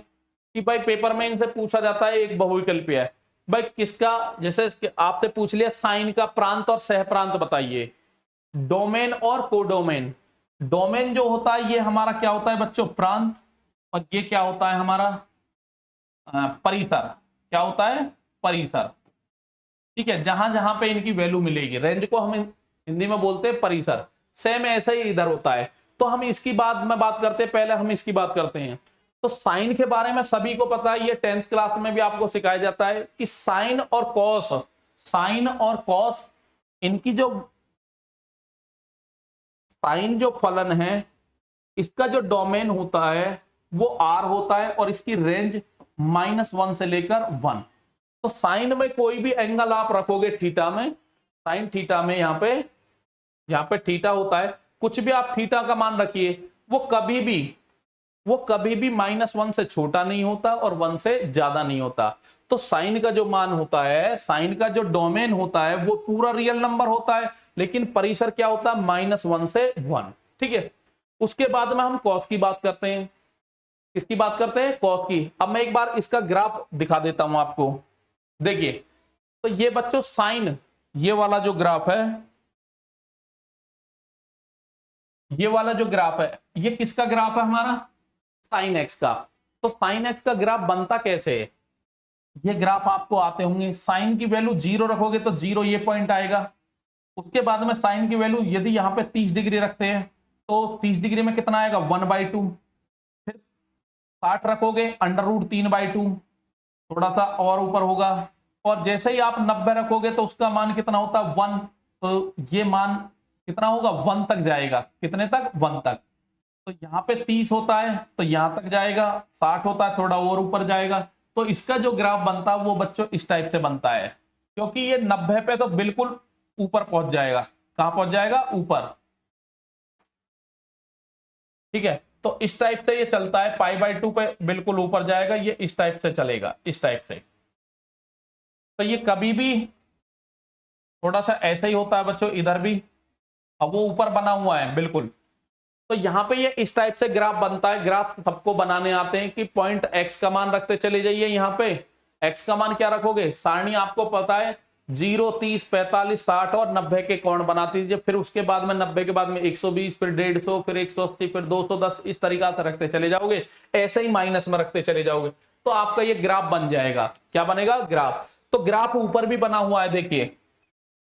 कि भाई पेपर में इनसे पूछा जाता है एक बहुविकल्पीय है, भाई किसका, जैसे आपसे पूछ लिया साइन का प्रांत और सह प्रांत बताइए, डोमेन और कोडोमेन। डोमेन जो होता है ये हमारा क्या होता है बच्चों, प्रांत, और ये क्या होता है हमारा परिसर। क्या होता है, परिसर। ठीक है, जहां जहां पे इनकी वैल्यू मिलेगी, रेंज को हम हिंदी में बोलते हैं परिसर। सेम ऐसा ही इधर होता है। तो हम इसकी बाद में बात करते हैं, पहले हम इसकी बात करते हैं। तो साइन के बारे में सभी को पता है, ये 10th क्लास में भी आपको सिखाया जाता है कि साइन और कॉस, साइन और कॉस इनकी जो साइन जो फलन है इसका जो डोमेन होता है वो आर होता है, और इसकी रेंज -1 से लेकर 1। तो साइन में कोई भी एंगल आप रखोगे थीटा में, साइन थीटा में यहाँ पे थीटा होता है, कुछ भी आप थीटा का मान रखिए, वो कभी भी -1 से छोटा नहीं होता और 1 से ज्यादा नहीं होता। तो साइन का जो मान होता है, साइन का जो डोमेन होता है वो पूरा रियल नंबर होता है, लेकिन परिसर क्या होता है, -1 से 1। ठीक है, उसके बाद में हम कॉस की बात करते हैं। किसकी बात करते हैं, कॉस की। अब मैं एक बार इसका ग्राफ दिखा देता हूं आपको, देखिए। तो ये बच्चों साइन, ये वाला जो ग्राफ है, ये वाला जो ग्राफ है ये किसका ग्राफ है, हमारा साइन एक्स का। तो साइन एक्स का ग्राफ बनता कैसे है, ये ग्राफ आपको आते होंगे। साइन की वैल्यू 0 रखोगे तो 0 ये पॉइंट आएगा। उसके बाद में साइन की वैल्यू यदि यहाँ पे 30 डिग्री रखते हैं तो 30 डिग्री में कितना आएगा, 1/2। फिर 60 रखोगे, √3/2, थोड़ा सा और ऊपर होगा। और जैसे ही आप 90 रखोगे तो उसका मान कितना होता है, 1। तो ये मान कितना होगा, 1 तक जाएगा। कितने तक, 1 तक। तो यहाँ पे 30 होता है तो यहां तक जाएगा, 60 होता है थोड़ा और ऊपर जाएगा। तो इसका जो ग्राफ बनता है वो बच्चों इस टाइप से बनता है, क्योंकि ये 90 पे तो बिल्कुल ऊपर पहुंच जाएगा। कहां पहुंच जाएगा, ऊपर। ठीक है, तो इस टाइप से ये चलता है, π/2 पे बिल्कुल ऊपर जाएगा, ये इस टाइप से चलेगा, इस टाइप से। तो ये कभी भी थोड़ा सा ऐसा ही होता है बच्चों, इधर भी। अब वो ऊपर बना हुआ है बिल्कुल। तो यहाँ पे ये इस टाइप से ग्राफ बनता है। ग्राफ सबको बनाने आते हैं कि पॉइंट x का मान रखते चले जाइए। यहाँ पे x का मान क्या रखोगे, सारणी आपको पता है 0, 30, 45, 60 और 90 के कोण बनाती दीजिए। फिर उसके बाद में 90 के बाद में 120, फिर 150, फिर 180, फिर 210, इस तरीका से रखते चले जाओगे। ऐसे ही माइनस में रखते चले जाओगे तो आपका ये ग्राफ बन जाएगा। क्या बनेगा, ग्राफ। तो ग्राफ ऊपर भी बना हुआ है, देखिए।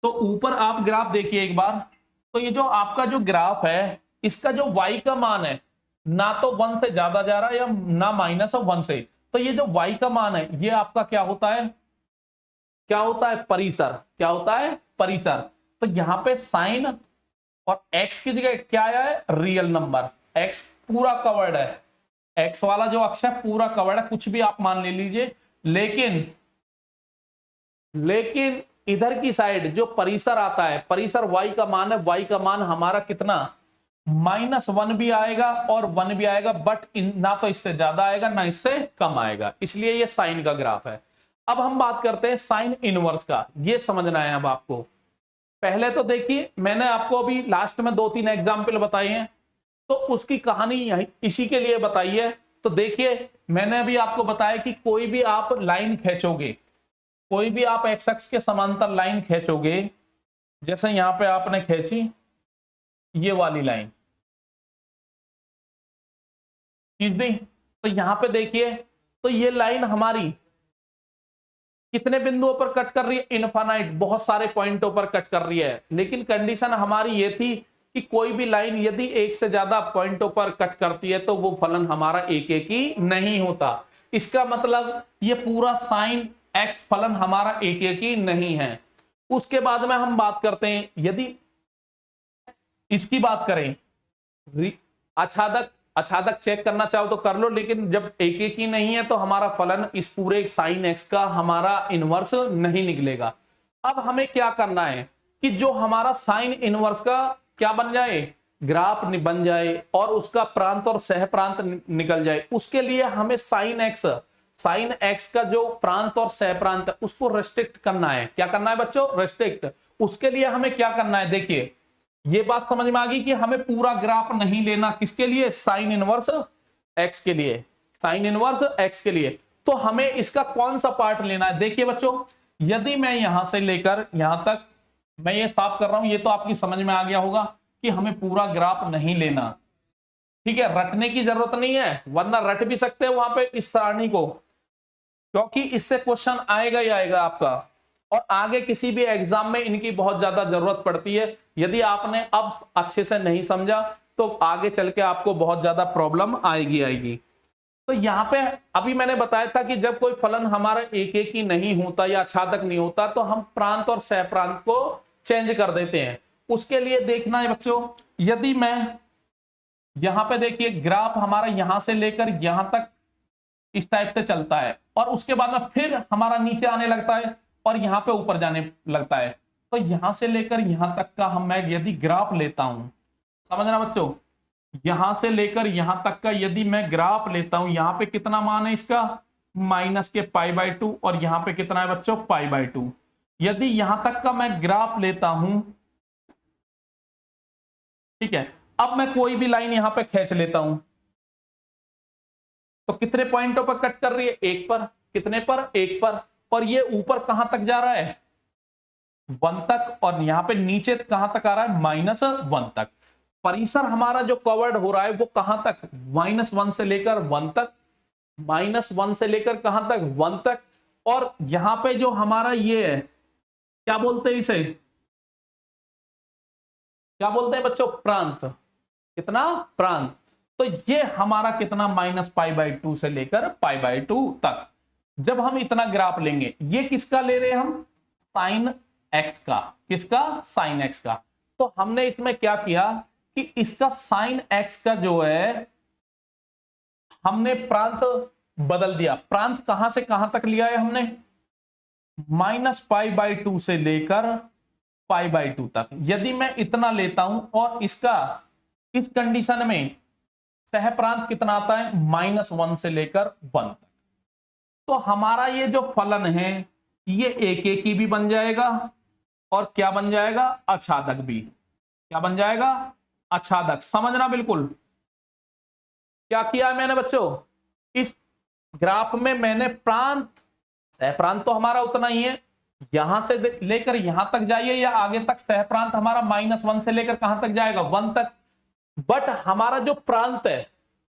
तो ऊपर आप ग्राफ देखिए एक बार। तो ये जो आपका जो ग्राफ है इसका जो y का मान है ना तो 1 से ज्यादा जा रहा है या ना -1 से, तो ये जो y का मान है ये आपका क्या होता है, क्या होता है, परिसर। क्या होता है, परिसर। तो यहां पे साइन और x की जगह क्या आया है, रियल नंबर। x पूरा कवर्ड है, x वाला जो अक्ष है पूरा कवर्ड है, कुछ भी आप मान ले लीजिए। लेकिन इधर की साइड जो परिसर आता है, परिसर y का मान है, y का मान हमारा कितना, -1 भी आएगा और 1 भी आएगा, बट ना तो इससे ज्यादा आएगा ना इससे कम आएगा, इसलिए ये साइन का ग्राफ है। अब हम बात करते हैं साइन इनवर्स का, ये समझना है अब आपको। पहले तो देखिए मैंने आपको अभी लास्ट में 2-3 एग्जाम्पल बताए हैं, तो उसकी कहानी यही इसी के लिए बताई है। तो देखिए मैंने अभी आपको बताया कि कोई भी आप लाइन खींचोगे, कोई भी आप एक्स एक्स के समांतर लाइन खींचोगे, जैसे यहां पे आपने खींची ये वाली लाइन खींच दी, तो यहां पे देखिए तो ये लाइन हमारी कितने बिंदुओं पर कट कर रही है, इनफाइनाइट, बहुत सारे पॉइंटों पर कट कर रही है। लेकिन कंडीशन हमारी ये थी कि कोई भी लाइन यदि एक से ज्यादा पॉइंटों पर कट करती है तो वो फलन हमारा एक एक ही नहीं होता। इसका मतलब ये पूरा साइन एक्स फलन हमारा एक एक ही नहीं है। उसके बाद में हम बात करते हैं, यदि इसकी बात करें, आच्छादक चेक करना चाहो तो कर लो, लेकिन जब एक एक ही नहीं है तो हमारा फलन इस पूरे साइन एक्स का हमारा इनवर्स नहीं निकलेगा। अब हमें क्या करना है कि जो हमारा साइन इनवर्स का क्या बन जाए, ग्राफ बन जाए और उसका प्रांत और सह प्रांत निकल जाए, उसके लिए हमें साइन एक्स का जो प्रांत और सह प्रांत है उसको रेस्ट्रिक्ट करना है। क्या करना है बच्चों, रेस्ट्रिक्ट। उसके लिए हमें क्या करना है, देखिए ये बात समझ में आ गई कि हमें पूरा ग्राफ नहीं लेना, किसके लिए, साइन इनवर्स एक्स के लिए, साइन इनवर्स एक्स के लिए। तो हमें इसका कौन सा पार्ट लेना है, देखिए बच्चों, यदि मैं यहां से लेकर यहां तक, मैं ये साफ कर रहा हूं, ये तो आपकी समझ में आ गया होगा कि हमें पूरा ग्राफ नहीं लेना, ठीक है, रटने की जरूरत नहीं है, वरना रट भी सकते हैं वहां पे इस सारणी को, क्योंकि इससे क्वेश्चन आएगा ही आएगा आपका, और आगे किसी भी एग्जाम में इनकी बहुत ज्यादा जरूरत पड़ती है। यदि आपने अब अच्छे से नहीं समझा तो आगे चल के आपको बहुत ज्यादा प्रॉब्लम आएगी। तो यहाँ पे अभी मैंने बताया था कि जब कोई फलन हमारा एक एक ही नहीं होता या आच्छादक नहीं होता तो हम प्रांत और सह प्रांत को चेंज कर देते हैं। उसके लिए देखना है बच्चों, यदि मैं यहां पे देखिए ग्राफ हमारा यहां से लेकर यहां तक इस टाइप से चलता है और उसके बाद में फिर हमारा नीचे आने लगता है और यहां पे ऊपर जाने लगता है, तो यहां से लेकर यहां तक का मैं यदि ग्राफ लेता हूं, समझना बच्चों, यहां से लेकर यहां तक का यदि मैं ग्राफ लेता हूं, यहां पे कितना मान है इसका, -π/2, और यहां पे कितना है बच्चों, π/2। यदि यहां तक का मैं ग्राफ लेता हूं, ठीक है, अब मैं कोई भी लाइन यहां पे खींच लेता हूं, तो कितने पॉइंटों पर कट कर रही है, एक पर, कितने पर, एक पर, और ये ऊपर कहां तक जा रहा है, 1 तक, और यहां पे नीचे कहां तक आ रहा है, -1 तक। परिसर हमारा जो कवर्ड हो रहा है वो कहां तक, -1 से लेकर 1 तक, -1 से लेकर कहां तक, 1 तक, और यहां पे जो हमारा ये है, क्या बोलते हैं इसे, क्या बोलते हैं बच्चों, प्रांत, कितना, प्रांत। तो ये हमारा कितना, -π/2 से लेकर π/2 तक। जब हम इतना ग्राफ लेंगे, ये किसका ले रहे हैं हम, साइन एक्स का, किसका, साइन एक्स का। तो हमने इसमें क्या किया कि इसका साइन एक्स का जो है हमने प्रांत बदल दिया। प्रांत कहां से कहां तक लिया है हमने, -π/2 से लेकर π/2 तक। यदि मैं इतना लेता हूं और इसका इस कंडीशन में सह प्रांत कितना आता है, -1 से लेकर 1 तक, तो हमारा ये जो फलन है ये एक एक ही भी बन जाएगा और क्या बन जाएगा, आच्छादक भी। क्या बन जाएगा, आच्छादक। समझना बिल्कुल, क्या किया है मैंने बच्चों, इस ग्राफ में मैंने प्रांत, सह प्रांत तो हमारा उतना ही है, यहां से लेकर यहां तक जाइए या आगे तक, सह प्रांत हमारा -1 से लेकर कहां तक जाएगा, 1 तक, बट हमारा जो प्रांत है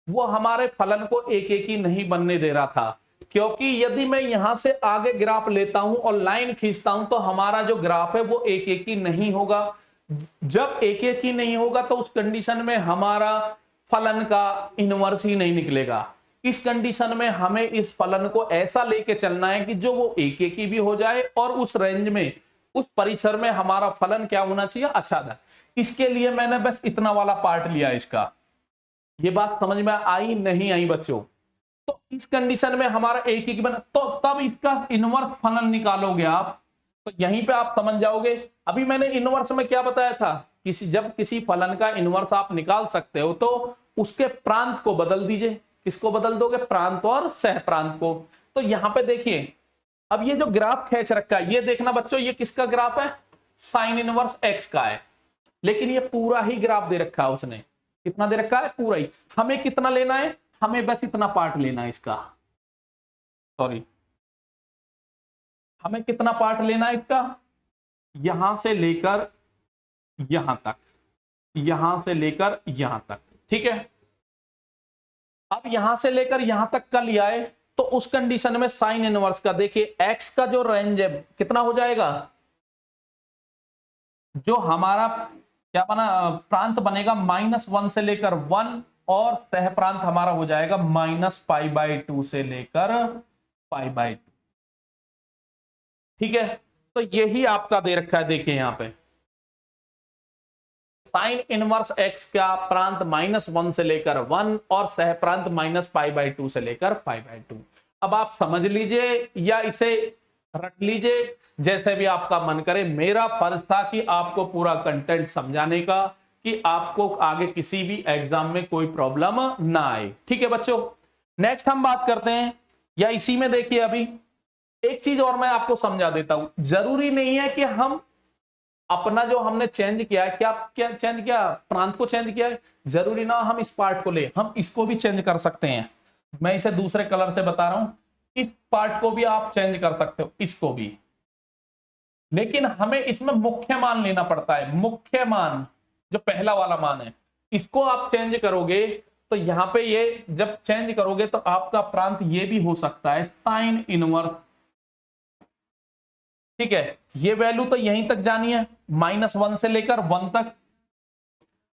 वो हमारे फलन को एक एक ही नहीं बनने दे रहा था, क्योंकि यदि मैं यहां से आगे ग्राफ लेता हूं और लाइन खींचता हूं तो हमारा जो ग्राफ है वो एक एक ही नहीं होगा। जब एक एक ही नहीं होगा तो उस कंडीशन में हमारा फलन का इनवर्स ही नहीं निकलेगा। इस कंडीशन में हमें इस फलन को ऐसा लेके चलना है कि जो वो एक एक की भी हो जाए और उस रेंज में, उस परिसर में हमारा फलन क्या होना चाहिए, अच्छा था। इसके लिए मैंने बस इतना वाला पार्ट लिया इसका। ये बात समझ में आई नहीं आई बच्चों? तो इस कंडीशन में हमारा एक एक बना, तो तब इसका इनवर्स फलन निकालोगे आप, तो यहीं पे आप समझ जाओगे। अभी मैंने इनवर्स में क्या बताया था, जब किसी फलन का इनवर्स आप निकाल सकते हो तो उसके प्रांत को बदल दीजिए। किसको बदल दोगे? प्रांत और सह प्रांत को। तो यहां पे देखिए, अब ये जो ग्राफ खींच रखा है, ये देखना बच्चों, ये किसका ग्राफ है? साइन इनवर्स एक्स का है। लेकिन ये पूरा ही ग्राफ दे रखा है उसने। कितना दे रखा है? पूरा ही। हमें कितना लेना है? हमें बस इतना पार्ट लेना है इसका। सॉरी, हमें कितना पार्ट लेना है इसका? यहां से लेकर यहां तक, यहां से लेकर यहां तक। ठीक है, अब यहां से लेकर यहां तक का लिया है, तो उस कंडीशन में साइन इनवर्स का देखिए, एक्स का जो रेंज है कितना हो जाएगा? जो हमारा क्या बना प्रांत बनेगा, -1 से लेकर 1, और सह प्रांत हमारा हो जाएगा -π/2 से लेकर π/2। ठीक है, तो यही आपका दे रखा है। देखिए यहां पे साइन इनवर्स एक्स का प्रांत -1 से लेकर 1 और सह प्रांत -π/2 से लेकर π/2। अब आप समझ लीजिए या इसे रख लीजिए, जैसे भी आपका मन करे। मेरा फर्ज था कि आपको पूरा कंटेंट समझाने का, कि आपको आगे किसी भी एग्जाम में कोई प्रॉब्लम ना आए। ठीक है बच्चों, नेक्स्ट हम बात करते हैं, या इसी में देखिए अभी एक चीज और मैं आपको समझा देता हूं। जरूरी नहीं है कि हम अपना जो हमने चेंज किया है, क्या चेंज किया, प्रांत को चेंज किया है, जरूरी ना हम इस पार्ट को ले, हम इसको भी चेंज कर सकते हैं। मैं इसे दूसरे कलर से बता रहा हूं, इस पार्ट को भी आप चेंज कर सकते हो, इसको भी। लेकिन हमें इसमें मुख्य मान लेना पड़ता है। मुख्य मान जो पहला वाला मान है, इसको आप चेंज करोगे तो यहां पे ये जब चेंज करोगे तो आपका प्रांत ये भी हो सकता है साइन इनवर्स। ठीक है, ये वैल्यू तो यहीं तक जानी है, -1 से लेकर 1 तक।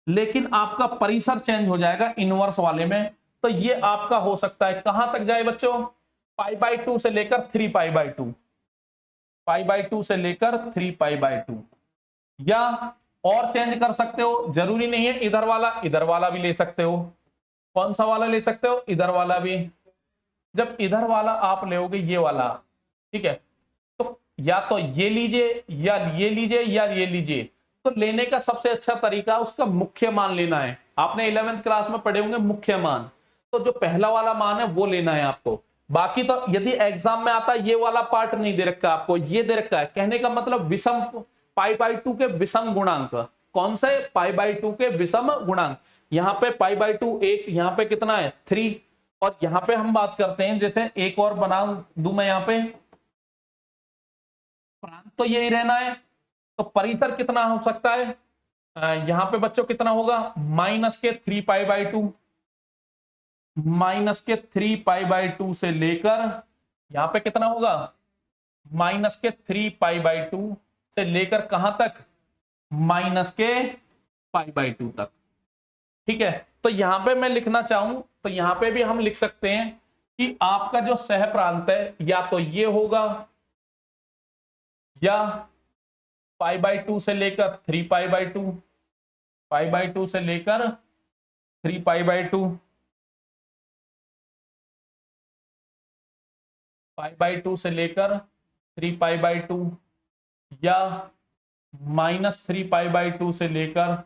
लेकिन आपका परिसर चेंज हो जाएगा इनवर्स वाले में, तो ये आपका हो सकता है कहां तक जाए बच्चों? π/2 से लेकर 3π/2, π/2 से लेकर 3π/2। या और चेंज कर सकते हो, जरूरी नहीं है इधर वाला भी ले सकते हो। कौन सा वाला ले सकते हो? इधर वाला भी। जब इधर वाला आप लेोगे ये वाला, ठीक है, तो या तो ये लीजिए या ये लीजिए या ये लीजिए। तो लेने का सबसे अच्छा तरीका उसका मुख्य मान लेना है। आपने 11वीं क्लास में पढ़े होंगे मुख्य मान, तो जो पहला वाला मान है वो लेना है आपको। बाकी तो यदि एग्जाम में आता है, ये वाला पार्ट नहीं दे रखा आपको, ये दे रखा है। कहने का मतलब विषम π/2 के विषम गुणांक। कौन से? π/2 के विषम गुणांक। यहाँ पे π/2 1, यहाँ पे कितना है 3, और यहाँ पे हम बात करते हैं, जैसे एक और बना दूं मैं, यहाँ पे प्रांत तो यही रहना है, तो परिसर कितना हो सकता है? यहाँ पे बच्चों कितना होगा? -3π/2, -3π/2 से लेकर यहां पे कितना होगा? -3π/2 से लेकर कहां तक? -π/2 तक। ठीक है, तो यहां पे मैं लिखना चाहूं तो यहां पे भी हम लिख सकते हैं कि आपका जो सह प्रांत है या तो ये होगा, या π/2 से लेकर 3π/2, π/2 से लेकर 3π/2, π/2 से लेकर 3π/2, या -3π/2 से लेकर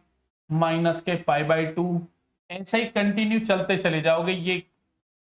-π/2। ऐसे ही कंटिन्यू चलते चले जाओगे। ये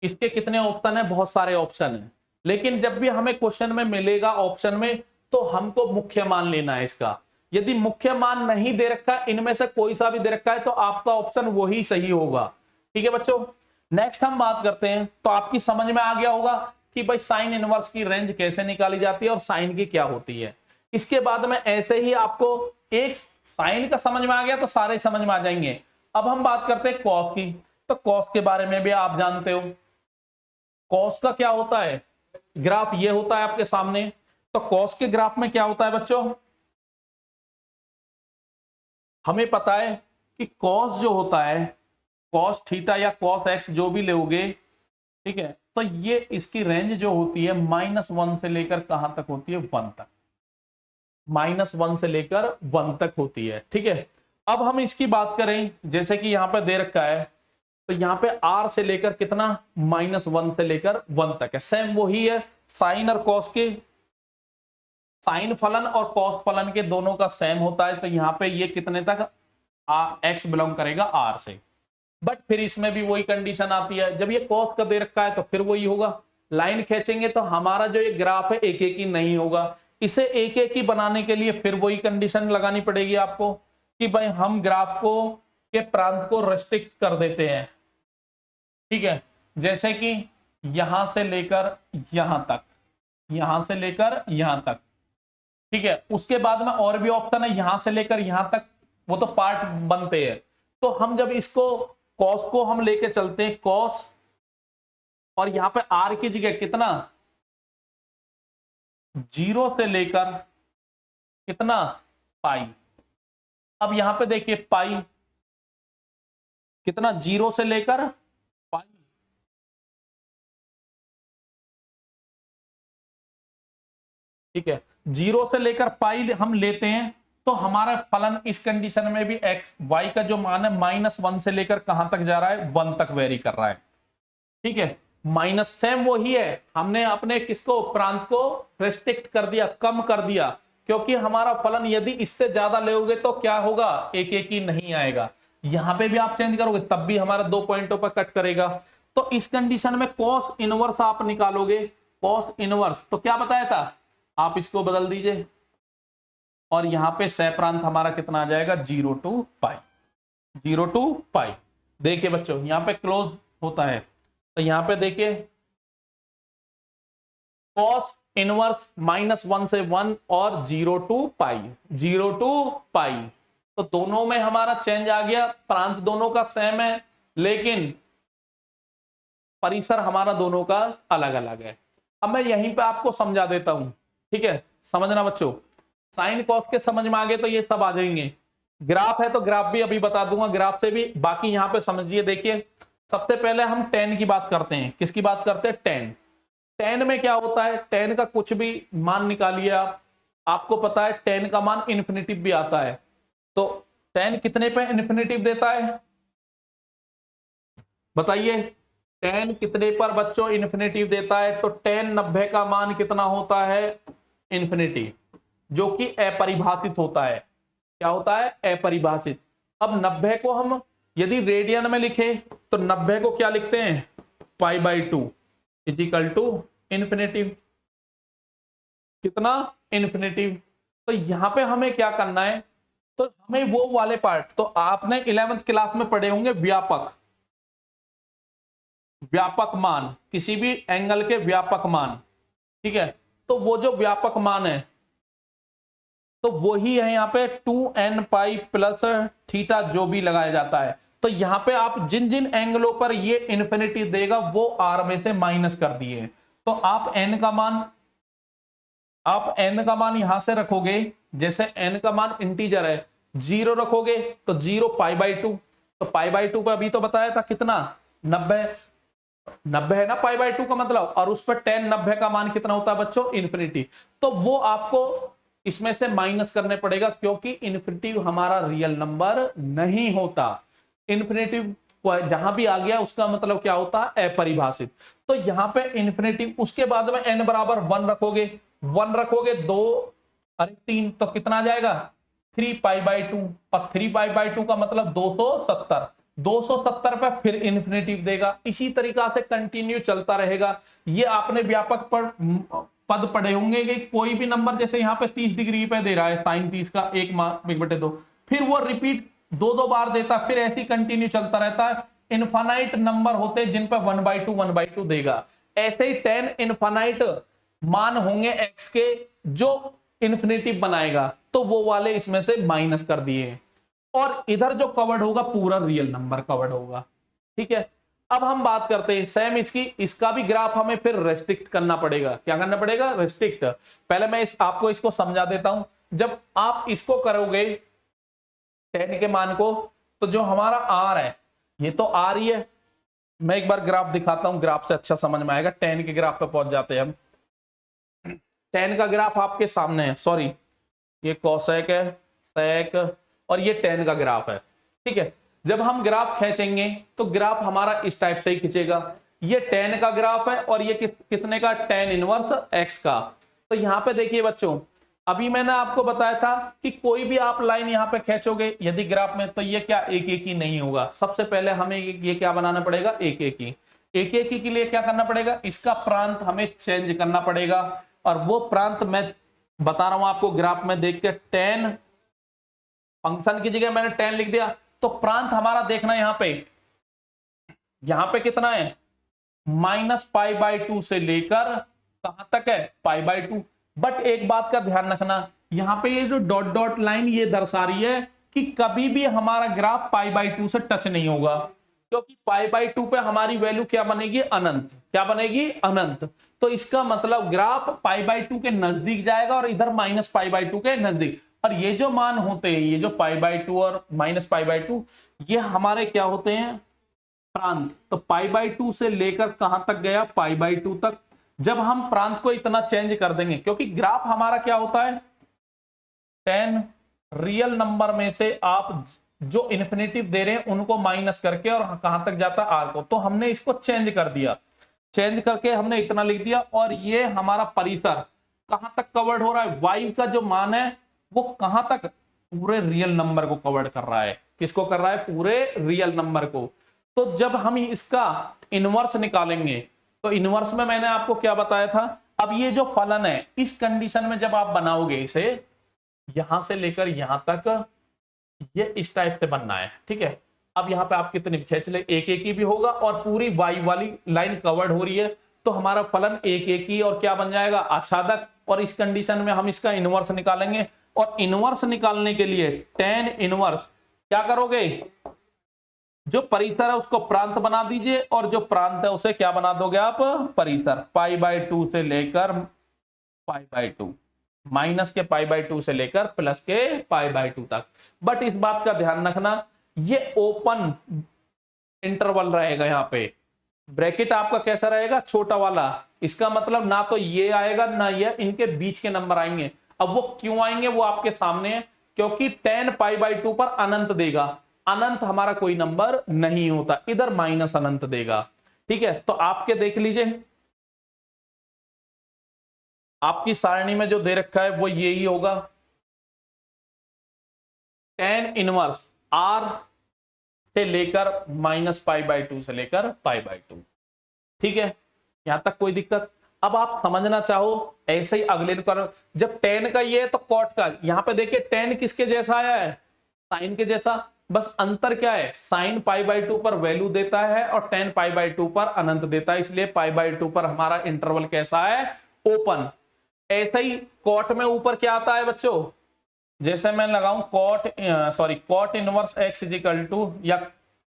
इसके कितने ऑप्शन है? बहुत सारे ऑप्शन है। लेकिन जब भी हमें क्वेश्चन में मिलेगा ऑप्शन में, तो हमको मुख्य मान लेना है इसका। यदि मुख्य मान नहीं दे रखा, इनमें से कोई सा भी दे रखा है, तो आपका ऑप्शन वही सही होगा। ठीक है बच्चों, नेक्स्ट हम बात करते हैं। तो आपकी समझ में आ गया होगा कि भाई साइन इनवर्स की रेंज कैसे निकाली जाती है और साइन की क्या होती है। इसके बाद में ऐसे ही आपको एक साइन का समझ में आ गया तो सारे समझ में आ जाएंगे। अब हम बात करते हैं कॉस की। तो कॉस के बारे में भी आप जानते हो, कॉस का क्या होता है? ग्राफ ये होता है आपके सामने। तो कॉस के ग्राफ में क्या होता है बच्चों? हमें पता है कि कॉस जो होता है, कॉस थीटा या कॉस एक्स जो भी लोगे, ठीक है, तो ये इसकी रेंज जो होती है -1 से लेकर कहां तक होती है, 1 तक, -1 से लेकर 1 तक होती है। ठीक है, अब हम इसकी बात करें, जैसे कि यहां पे दे रखा है, तो यहां पे r से लेकर कितना, -1 से लेकर 1 तक है। सेम वही है, साइन और कॉस के, साइन फलन और कॉस फलन के दोनों का सेम होता है। तो यहां पे ये कितने तक, x बिलोंग करेगा r से। बट फिर इसमें भी वही कंडीशन आती है, जब ये कॉस का दे रखा है तो फिर वही होगा, लाइन खींचेंगे तो हमारा जो ये ग्राफ है एक एक ही नहीं होगा, इसे एक एक ही बनाने के लिए फिर वही कंडीशन लगानी पड़ेगी आपको कि भाई हम ग्राफ को के प्रांत को रिस्ट्रिक्ट कर देते हैं। ठीक है, जैसे कि यहां से लेकर यहां तक, यहां से लेकर यहां तक। ठीक है, उसके बाद में और भी ऑप्शन है, यहां से लेकर यहां तक, वो तो पार्ट बनते हैं। तो हम जब इसको कॉस को हम लेके चलते हैं, कॉस, और यहां पे आर की जगह कितना, 0 से लेकर कितना, पाई। अब यहां पे देखिए पाई कितना, 0 से लेकर पाई। ठीक है, 0 से लेकर पाई हम लेते हैं, तो हमारा फलन इस कंडीशन में भी एक्स वाई का जो मान है -1 से लेकर कहां तक जा रहा है, 1 तक वेरी कर रहा है। ठीक है, माइनस सेम वही है, हमने अपने किसको, प्रांत को रेस्ट्रिक्ट कर दिया, कम कर दिया, क्योंकि हमारा फलन यदि इससे ज्यादा लेोगे तो क्या होगा, एक एक ही नहीं आएगा। यहां पे भी आप चेंज करोगे तब भी हमारा 2 पॉइंटों पर कट करेगा। तो इस कंडीशन में कॉस इनवर्स आप निकालोगे, कॉस इनवर्स, तो क्या बताया था, आप इसको बदल दीजिए और यहां पे सह प्रांत हमारा कितना आ जाएगा, 0 to पाई, 0 to पाई। देखिए बच्चों यहां पे क्लोज होता है, तो यहां पे देखिए कॉस इनवर्स -1 से 1 और 0 to पाई, 0 to पाई। तो दोनों में हमारा चेंज आ गया, प्रांत दोनों का सेम है लेकिन परिसर हमारा दोनों का अलग अलग है। अब मैं यहीं पे आपको समझा देता हूं, ठीक है, समझना बच्चों, साइन कॉस के समझ में आ गए तो ये सब आ जाएंगे। ग्राफ है तो ग्राफ भी अभी बता दूंगा, ग्राफ से भी, बाकी यहां पे समझिए। देखिए सबसे पहले हम टेन की बात करते हैं, किसकी बात करते हैं, टेन। टेन में क्या होता है, टेन का कुछ भी मान निकालिए आप, आपको पता है टेन का मान इन्फिनिटिव भी आता है। तो टेन कितने पे इन्फिनिटिव देता है, बताइए, टेन कितने पर बच्चों इन्फिनिटिव देता है, तो टेन 90 का मान कितना होता है, इन्फिनिटी, जो कि अपरिभाषित होता है। क्या होता है, अपरिभाषित। अब 90 को हम यदि रेडियन में लिखे तो 90 को क्या लिखते हैं, π/2 इजिकल टू इन्फिनिटिव, कितना, इन्फिनिटिव। तो यहां पे हमें क्या करना है, तो हमें वो वाले पार्ट, तो आपने 11th क्लास में पढ़े होंगे व्यापक, व्यापक मान, किसी भी एंगल के व्यापक मान। ठीक है, तो वो जो व्यापक मान है तो वही है यहाँ पे 2n पाई प्लस थीटा जो भी लगाया जाता है। तो यहां पे आप जिन जिन एंगलों पर ये इन्फिनिटी देगा वो r में से माइनस कर दिए। तो आप n का मान, आप n का मान यहां से रखोगे, जैसे n का मान इंटीजर है 0 रखोगे तो 0 π/2, तो π/2 पे अभी तो बताया था कितना, 90, 90 है ना π/2 का मतलब, और उस पर 10 90 का मान कितना होता है बच्चों, इन्फिनिटी। तो वो आपको इसमें से माइनस करने पड़ेगा, क्योंकि इन्फिनिटिव हमारा रियल नंबर नहीं होता। इन्फिनिटिव जहां भी आ गया उसका मतलब क्या होता है, अपरिभाषित। तो यहां पे इन्फिनिटिव, उसके बाद में n बराबर 1 रखोगे, 1 रखोगे 2 अरे 3, तो कितना आ जाएगा, 3 π/2, और 3 π/2 का मतलब 270, 270 पे फिर इन्फिनिटिव देगा। इसी तरीका से कंटिन्यू चलता रहेगा। ये आपने व्यापक पर पद पढ़े होंगे कि कोई भी नंबर, जैसे यहाँ पे 30 डिग्री पे दे रहा है साइन 30 का 1/2, फिर वो रिपीट 2 बार देता, फिर ऐसी कंटिन्यू चलता रहता है। इनफाइनाइट नंबर होते जिन पर 1/2 देगा। ऐसे ही 10 इनफाइनाइट मान होंगे x के जो इन्फिनिटिव बनाएगा, तो वो वाले इसमें से माइनस कर दिए, और इधर जो कवर्ड होगा पूरा रियल नंबर कवर्ड होगा। ठीक है, अब हम बात करते हैं सेम इसकी, इसका भी ग्राफ हमें फिर रेस्ट्रिक्ट करना पड़ेगा। क्या करना पड़ेगा, रेस्ट्रिक्ट। पहले मैं आपको इसको समझा देता हूं। जब आप इसको करोगे 10 के मान को, तो जो हमारा r है, ये तो r ही है, मैं एक बार ग्राफ दिखाता हूं, ग्राफ से अच्छा समझ में आएगा। टेन के ग्राफ पे पहुंच जाते हैं हम। टेन का ग्राफ आपके सामने है, सॉरी ये कोसेक है, सेक, और ये टेन का ग्राफ है। ठीक है, जब हम ग्राफ खींचेंगे तो ग्राफ हमारा इस टाइप से ही खींचेगा। ये टेन का ग्राफ है और ये कितने का, टेन इनवर्स एक्स का। तो यहां पे देखिए बच्चों, अभी मैंने आपको बताया था कि कोई भी आप लाइन यहां पे खींचोगे यदि ग्राफ में, तो ये क्या एक एक ही नहीं होगा। सबसे पहले हमें ये क्या बनाना पड़ेगा, एक एक ही। एक एक ही के लिए क्या करना पड़ेगा, इसका प्रांत हमें चेंज करना पड़ेगा। और वो प्रांत मैं बता रहा हूं आपको ग्राफ में देख के, टेन फंक्शन की जगह मैंने टेन लिख दिया, तो प्रांत हमारा देखना यहां पे कितना है, -π/2 से लेकर कहां तक है, π/2। बट एक बात का ध्यान रखना, यहां पे ये जो डॉट डॉट लाइन ये दर्शा रही है कि कभी भी हमारा ग्राफ π/2 से टच नहीं होगा, क्योंकि π/2 पे हमारी वैल्यू क्या बनेगी, अनंत। क्या बनेगी, अनंत। तो इसका मतलब ग्राफ π/2 के नजदीक जाएगा और इधर -π/2 के नजदीक। और ये जो मान होते हैं, ये जो π/2 और -π/2, ये हमारे क्या होते हैं, प्रांत। तो π/2 से लेकर कहां तक गया, π/2 तक। जब हम प्रांत को इतना चेंज कर देंगे, क्योंकि ग्राफ हमारा क्या होता है, 10 रियल नंबर में से आप जो इन्फिनिटिव दे रहे हैं उनको माइनस करके और कहां तक जाता है, आर को। तो हमने इसको चेंज कर दिया, चेंज करके हमने इतना लिख दिया। और ये हमारा परिसर कहां तक कवर्ड हो रहा है, y का जो मान है वो कहां तक, पूरे रियल नंबर को कवर्ड कर रहा है। किसको कर रहा है, पूरे रियल नंबर को। तो जब हम इसका इनवर्स निकालेंगे, तो इनवर्स में मैंने आपको क्या बताया था, अब ये जो फलन है इस कंडीशन में जब आप बनाओगे इसे, यहां से लेकर यहां तक ये इस टाइप से बनना है। ठीक है, अब यहां पे आप कितने खींच ले, एक एक ही भी होगा और पूरी वाई वाली लाइन कवर्ड हो रही है, तो हमारा फलन एक एक ही और क्या बन जाएगा, आच्छादक। और इस कंडीशन में हम इसका इनवर्स निकालेंगे, और इनवर्स निकालने के लिए टेन इनवर्स क्या करोगे, जो परिसर है उसको प्रांत बना दीजिए, और जो प्रांत है उसे क्या बना दोगे आप, परिसर। π/2 से लेकर π/2, माइनस के π/2 से लेकर प्लस के π/2 तक। बट इस बात का ध्यान रखना, ये ओपन इंटरवल रहेगा। यहाँ पे ब्रैकेट आपका कैसा रहेगा, छोटा वाला। इसका मतलब ना तो ये आएगा ना ये, इनके बीच के नंबर आएंगे। अब वो क्यों आएंगे, वो आपके सामने है, क्योंकि 10 π/2 पर अनंत देगा। अनंत हमारा कोई नंबर नहीं होता, इधर माइनस अनंत देगा। ठीक है, तो आपके देख लीजिए, आपकी सारणी में जो दे रखा है वो यही होगा, tan इनवर्स r से लेकर -π/2 से लेकर π/2। ठीक है, यहां तक कोई दिक्कत। अब आप समझना चाहो ऐसे ही अगले करो, जब tan का ये है तो cot का, यहां पे देखिए tan किसके जैसा आया है, sin के जैसा। बस अंतर क्या है, sin π/2 पर वैल्यू देता है और tan π/2 पर अनंत देता है, इसलिए π/2 पर हमारा इंटरवल कैसा है, ओपन। ऐसे ही कॉट में ऊपर क्या आता है बच्चों, जैसे मैं लगाऊं cot inverse x is equal to, या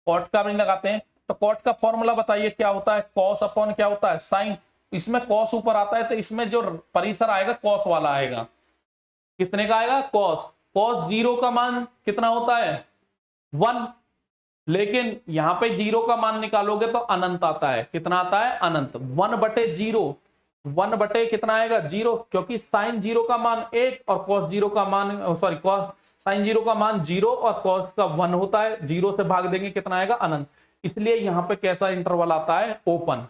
कॉट का भी लगाते हैं, तो कॉट का फॉर्मूला बताइए क्या होता है, कॉस अपॉन क्या होता है, साइन। इसमें कॉस ऊपर आता है तो इसमें जो परिसर आएगा कॉस वाला आएगा। कितने का आएगा, कॉस। कॉस 0 का मान कितना होता है, 1। लेकिन यहां पे 0 का मान निकालोगे तो अनंत आता है। कितना आता है, अनंत। 1/0, 1 कितना आएगा, 0, क्योंकि साइन 0 का मान 1 और कॉस 0 का मान, साइन 0 का मान 0 और कॉस का 1 होता है। 0 से भाग देंगे कितना आएगा, अनंत। इसलिए यहां पे कैसा इंटरवल आता है, ओपन।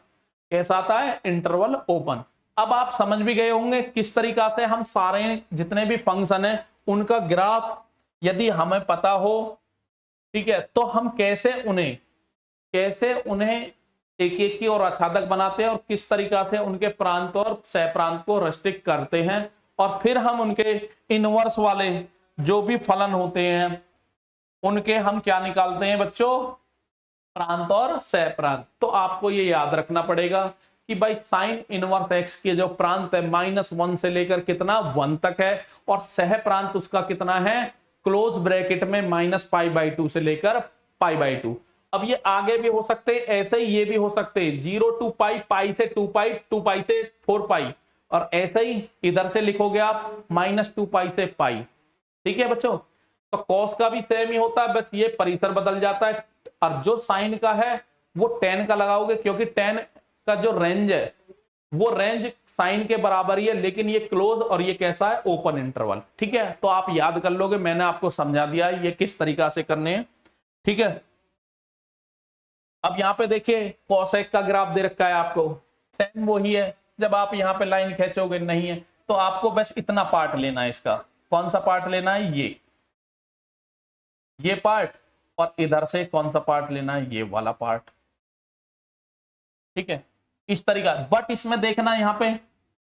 कैसा आता है, इंटरवल ओपन। अब आप समझ भी गए होंगे किस तरीका से हम सारे जितने भी फंक्शन है उनका ग्राफ यदि हमें पता हो, ठीक है, तो हम कैसे उन्हें एक एक की और आच्छादक बनाते हैं और किस तरीका से उनके प्रांत और सह प्रांत को रेस्ट्रिक्ट करते हैं, और फिर हम उनके इनवर्स वाले जो भी फलन होते हैं उनके हम क्या निकालते हैं बच्चों, प्रांत और सह प्रांत। तो आपको ये याद रखना पड़ेगा कि भाई साइन इनवर्स एक्स के जो प्रांत है -1 से लेकर कितना 1 तक है, और सह प्रांत उसका कितना है, क्लोज ब्रैकेट में -π/2 से लेकर π/2। अब ये आगे भी हो सकते, ऐसे ही ये भी हो सकते, 0 to π, π से 2π, 2π से 4π, और ऐसे ही इधर से लिखोगे आप -2π से π। ठीक है बच्चों, तो कॉस का भी सेम ही होता है, बस ये परिसर बदल जाता है। और जो साइन का है वो tan का लगाओगे, क्योंकि tan का जो रेंज है वो रेंज साइन के बराबर ही है, लेकिन ये क्लोज और ये कैसा है, ओपन इंटरवल। ठीक है, तो आप याद कर लोगे, मैंने आपको समझा दिया है ये किस तरीका से करने हैं। ठीक है, अब यहां पे देखिए कोसेक का ग्राफ दे रखा है आपको, सेम वही है। जब आप यहां पे लाइन खींचोगे नहीं है, तो आपको बस इतना पार्ट लेना है इसका। कौन सा पार्ट लेना है, ये पार्ट, और इधर से कौन सा पार्ट लेना है, ये वाला पार्ट। ठीक है, इस तरीका। बट इसमें देखना यहाँ पे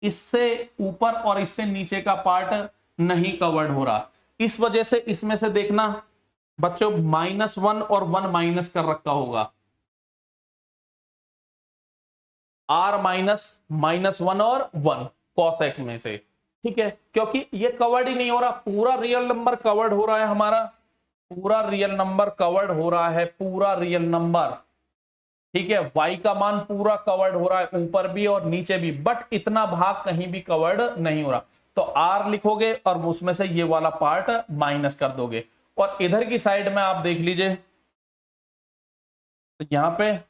इससे ऊपर और इससे नीचे का पार्ट नहीं कवर्ड हो रहा, इस वजह से इसमें से देखना बच्चों -1 और 1 माइनस कर रखा होगा, R -1 और 1 कॉसेक में से। ठीक है, क्योंकि ये कवर्ड ही नहीं हो रहा, पूरा रियल नंबर कवर्ड हो रहा है हमारा, पूरा रियल नंबर कवर्ड हो रहा है, पूरा रियल नंबर। ठीक है, y का मान पूरा कवर्ड हो रहा है, ऊपर भी और नीचे भी, बट इतना भाग कहीं भी कवर्ड नहीं हो रहा। तो R लिखोगे और उसमें से ये वाला पार्ट माइनस कर दोगे। और इधर की साइड में आप देख लीजिए, तो यहां पे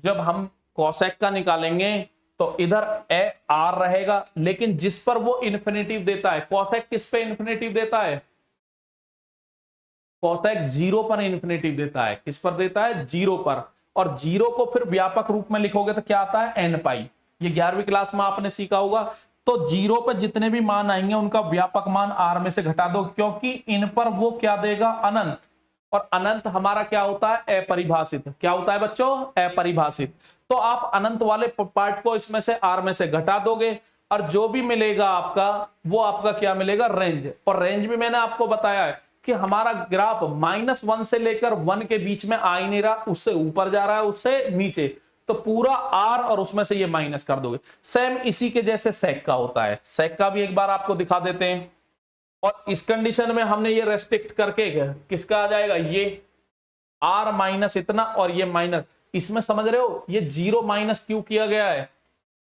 जब हम कोसेक का निकालेंगे तो इधर R रहेगा, लेकिन जिस पर वो इन्फिनिटिव देता है, कोसेक किस पे इन्फिनिटिव देता है, कोसेक 0 पर इन्फिनिटिव देता है। किस पर देता है, 0 पर। और 0 को फिर व्यापक रूप में लिखोगे तो क्या आता है, n पाई। ये 11वीं क्लास में आपने सीखा होगा। तो 0 पर जितने भी मान आएंगे उनका व्यापक मान R में से घटा दो, क्योंकि इन पर वो क्या देगा, अनंत। और अनंत हमारा क्या होता है, अपरिभाषित। क्या होता है बच्चों, अपरिभाषित। तो आप अनंत वाले पार्ट को इसमें से R में से घटा दोगे, और जो भी मिलेगा आपका, वो आपका क्या मिलेगा, रेंज। और रेंज भी मैंने आपको बताया है कि हमारा ग्राफ -1 से लेकर 1 के बीच में आ ही नहीं रहा, उससे ऊपर जा रहा है, उससे नीचे। तो पूरा R और उसमें से ये माइनस कर दोगे। सेम इसी के जैसे सेक का होता है, सेक का भी एक बार आपको दिखा देते हैं। और इस कंडीशन में हमने ये रेस्ट्रिक्ट करके किसका आ जाएगा, ये R माइनस इतना और ये माइनस। इसमें समझ रहे हो ये 0 माइनस क्यों किया गया है,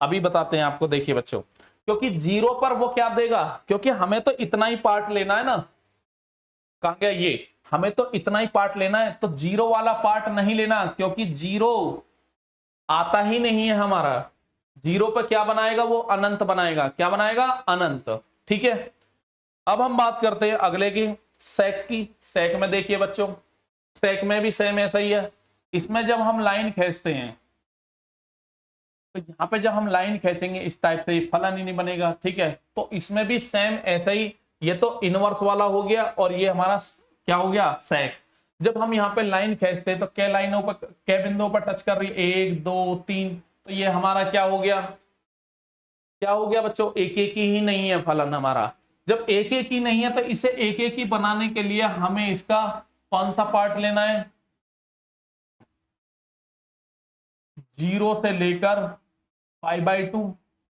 अभी बताते हैं आपको। देखिए बच्चों, क्योंकि 0 पर वो क्या देगा, क्योंकि हमें तो इतना ही पार्ट लेना है ना, कहां गया ये, हमें तो इतना ही पार्ट लेना है, तो 0 वाला पार्ट नहीं लेना, क्योंकि 0 आता ही नहीं है हमारा। 0 पे क्या बनाएगा, वो अनंत बनाएगा। क्या बनाएगा, अनंत। ठीक है, अब हम बात करते हैं अगले की, सेक की। सेक में देखिए बच्चों, सेक में भी सेम ऐसा ही है। इसमें जब हम लाइन खींचते हैं, तो यहां पे जब हम लाइन खींचेंगे इस टाइप से, फलन ही नहीं बनेगा। ठीक है, तो इसमें भी सेम ऐसा ही, ये तो इनवर्स वाला हो गया और ये हमारा क्या हो गया, सेक। जब हम यहाँ पे लाइन खींचते हैं तो क्या लाइनों पर, क्या बिंदुओं पर टच कर रही है, 1 2 3, तो ये हमारा क्या हो गया, क्या हो गया बच्चों, एक एक ही नहीं है फलन हमारा। जब एक एक ही नहीं है तो इसे एक एक ही बनाने के लिए हमें इसका कौन सा पार्ट लेना है, 0 से लेकर π/2।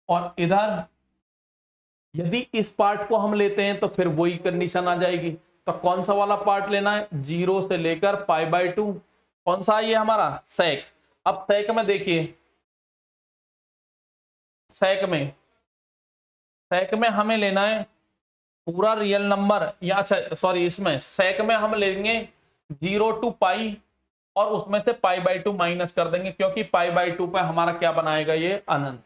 और इधर यदि इस पार्ट को हम लेते हैं तो फिर वही कंडीशन आ जाएगी। तो कौन सा वाला पार्ट लेना है, 0 से लेकर π/2। कौन सा ये हमारा, सेक। अब सेक में देखिए, सेक में हमें लेना है पूरा रियल नंबर, या अच्छा सॉरी, इसमें सेक में हम लेंगे 0 to π और उसमें से π/2 माइनस कर देंगे, क्योंकि π/2 पे हमारा क्या बनाएगा, ये अनंत।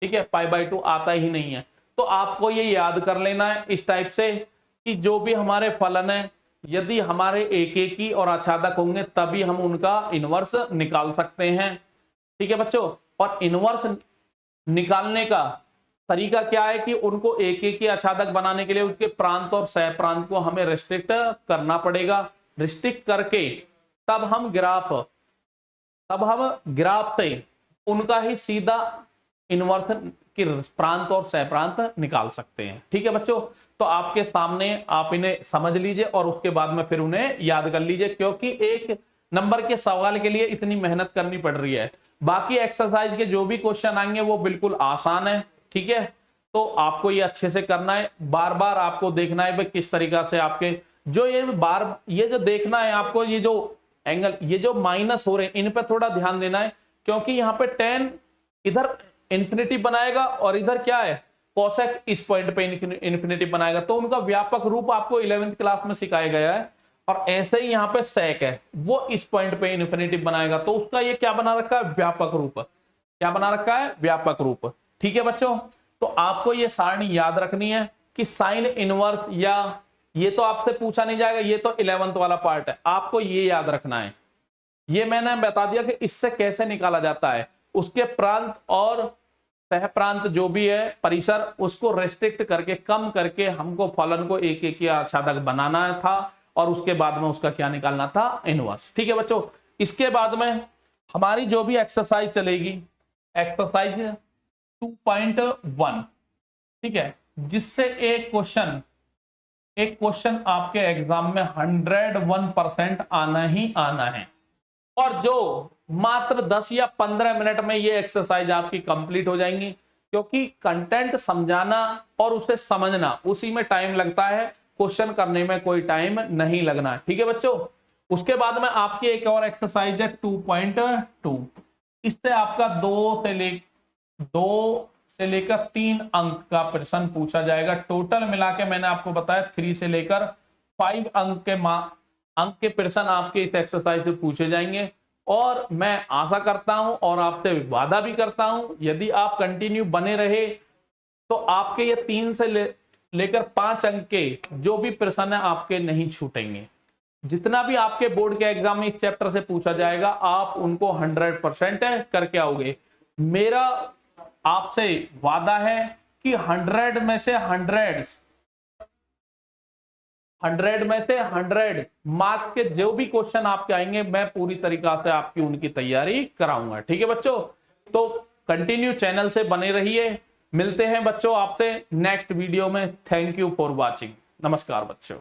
ठीक है, π/2 आता ही नहीं है। तो आपको ये याद कर लेना है इस टाइप से कि जो भी हमारे फलन है, यदि हमारे एक एक ही और आच्छादक होंगे तभी हम उनका इनवर्स निकाल सकते हैं। ठीक है बच्चों, और इनवर्स निकालने का तरीका क्या है कि उनको एक एक ही आच्छादक बनाने के लिए उसके प्रांत और सह प्रांत को हमें रिस्ट्रिक्ट करना पड़ेगा। रिस्ट्रिक्ट करके तब हम ग्राफ से उनका ही सीधा इनवर्स की प्रांत और सह प्रांत निकाल सकते हैं। ठीक है बच्चों, तो आपके सामने आप इन्हें समझ लीजिए और उसके बाद में फिर उन्हें याद कर लीजिए, क्योंकि एक नंबर के सवाल के लिए इतनी मेहनत करनी पड़ रही है। बाकी एक्सरसाइज के जो भी क्वेश्चन आएंगे वो बिल्कुल आसान है। ठीक है, तो आपको ये अच्छे से करना है, बार बार आपको देखना है किस तरीका से आपके जो ये जो देखना है आपको, ये जो एंगल, ये जो माइनस हो रहे हैं इन पे थोड़ा ध्यान देना है, क्योंकि यहाँ पे tan इधर इन्फिनिटी बनाएगा और इधर क्या है, कोसेक इस पॉइंट पे इन्फिनिटी बनाएगा। तो उनका व्यापक रूप आपको 11वीं क्लास में सिखाया गया है। और ऐसे ही यहाँ पे सेक है, वो इस पॉइंट पे इन्फिनेटिव बनाएगा, तो उसका ये क्या बना रखा है, व्यापक रूप। क्या बना रखा है, व्यापक रूप। ठीक है बच्चों, तो आपको ये सारणी याद रखनी है कि साइन इनवर्स, या ये तो आपसे पूछा नहीं जाएगा, ये तो 11th वाला पार्ट है, आपको ये याद रखना है। ये मैंने बता दिया कि इससे कैसे निकाला जाता है, उसके प्रांत और सह प्रांत जो भी है परिसर, उसको रेस्ट्रिक्ट करके कम करके हमको फलन को एक एक या आच्छादक बनाना था, और उसके बाद में उसका क्या निकालना था, इनवर्स। ठीक है बच्चों, इसके बाद में हमारी जो भी एक्सरसाइज चलेगी, एक्सरसाइज 2.1, ठीक है, जिससे एक क्वेश्चन आपके एग्जाम में 101% आना ही आना है, और जो मात्र 10 या 15 मिनट में ये एक्सरसाइज आपकी कंप्लीट हो जाएंगी, क्योंकि कंटेंट समझाना और उसे समझना उसी में टाइम लगता है, क्वेश्चन करने में कोई टाइम नहीं लगना। ठीक है बच्चों, उसके बाद में आपकी एक और एक्सरसाइज है 2.2, इससे आपका 2 से लेकर 3 अंक का प्रश्न पूछा जाएगा। टोटल मिला के मैंने आपको बताया 3 से लेकर 5 अंक के प्रश्न आपके इस एक्सरसाइज से पूछे जाएंगे। और मैं आशा करता हूं और आपसे वादा भी करता हूं, यदि आप कंटिन्यू बने रहे तो आपके ये 3 से लेकर 5 अंक के जो भी प्रश्न है आपके नहीं छूटेंगे। जितना भी आपके बोर्ड के एग्जाम में इस चैप्टर से पूछा जाएगा, आप उनको 100% करके आओगे। मेरा आपसे वादा है कि 100 में से 100 मार्क्स के जो भी क्वेश्चन आपके आएंगे, मैं पूरी तरीका से आपकी उनकी तैयारी कराऊंगा। ठीक है बच्चों, तो कंटिन्यू चैनल से बने रहिए। मिलते हैं बच्चों आपसे नेक्स्ट वीडियो में। Thank you for watching. नमस्कार बच्चों।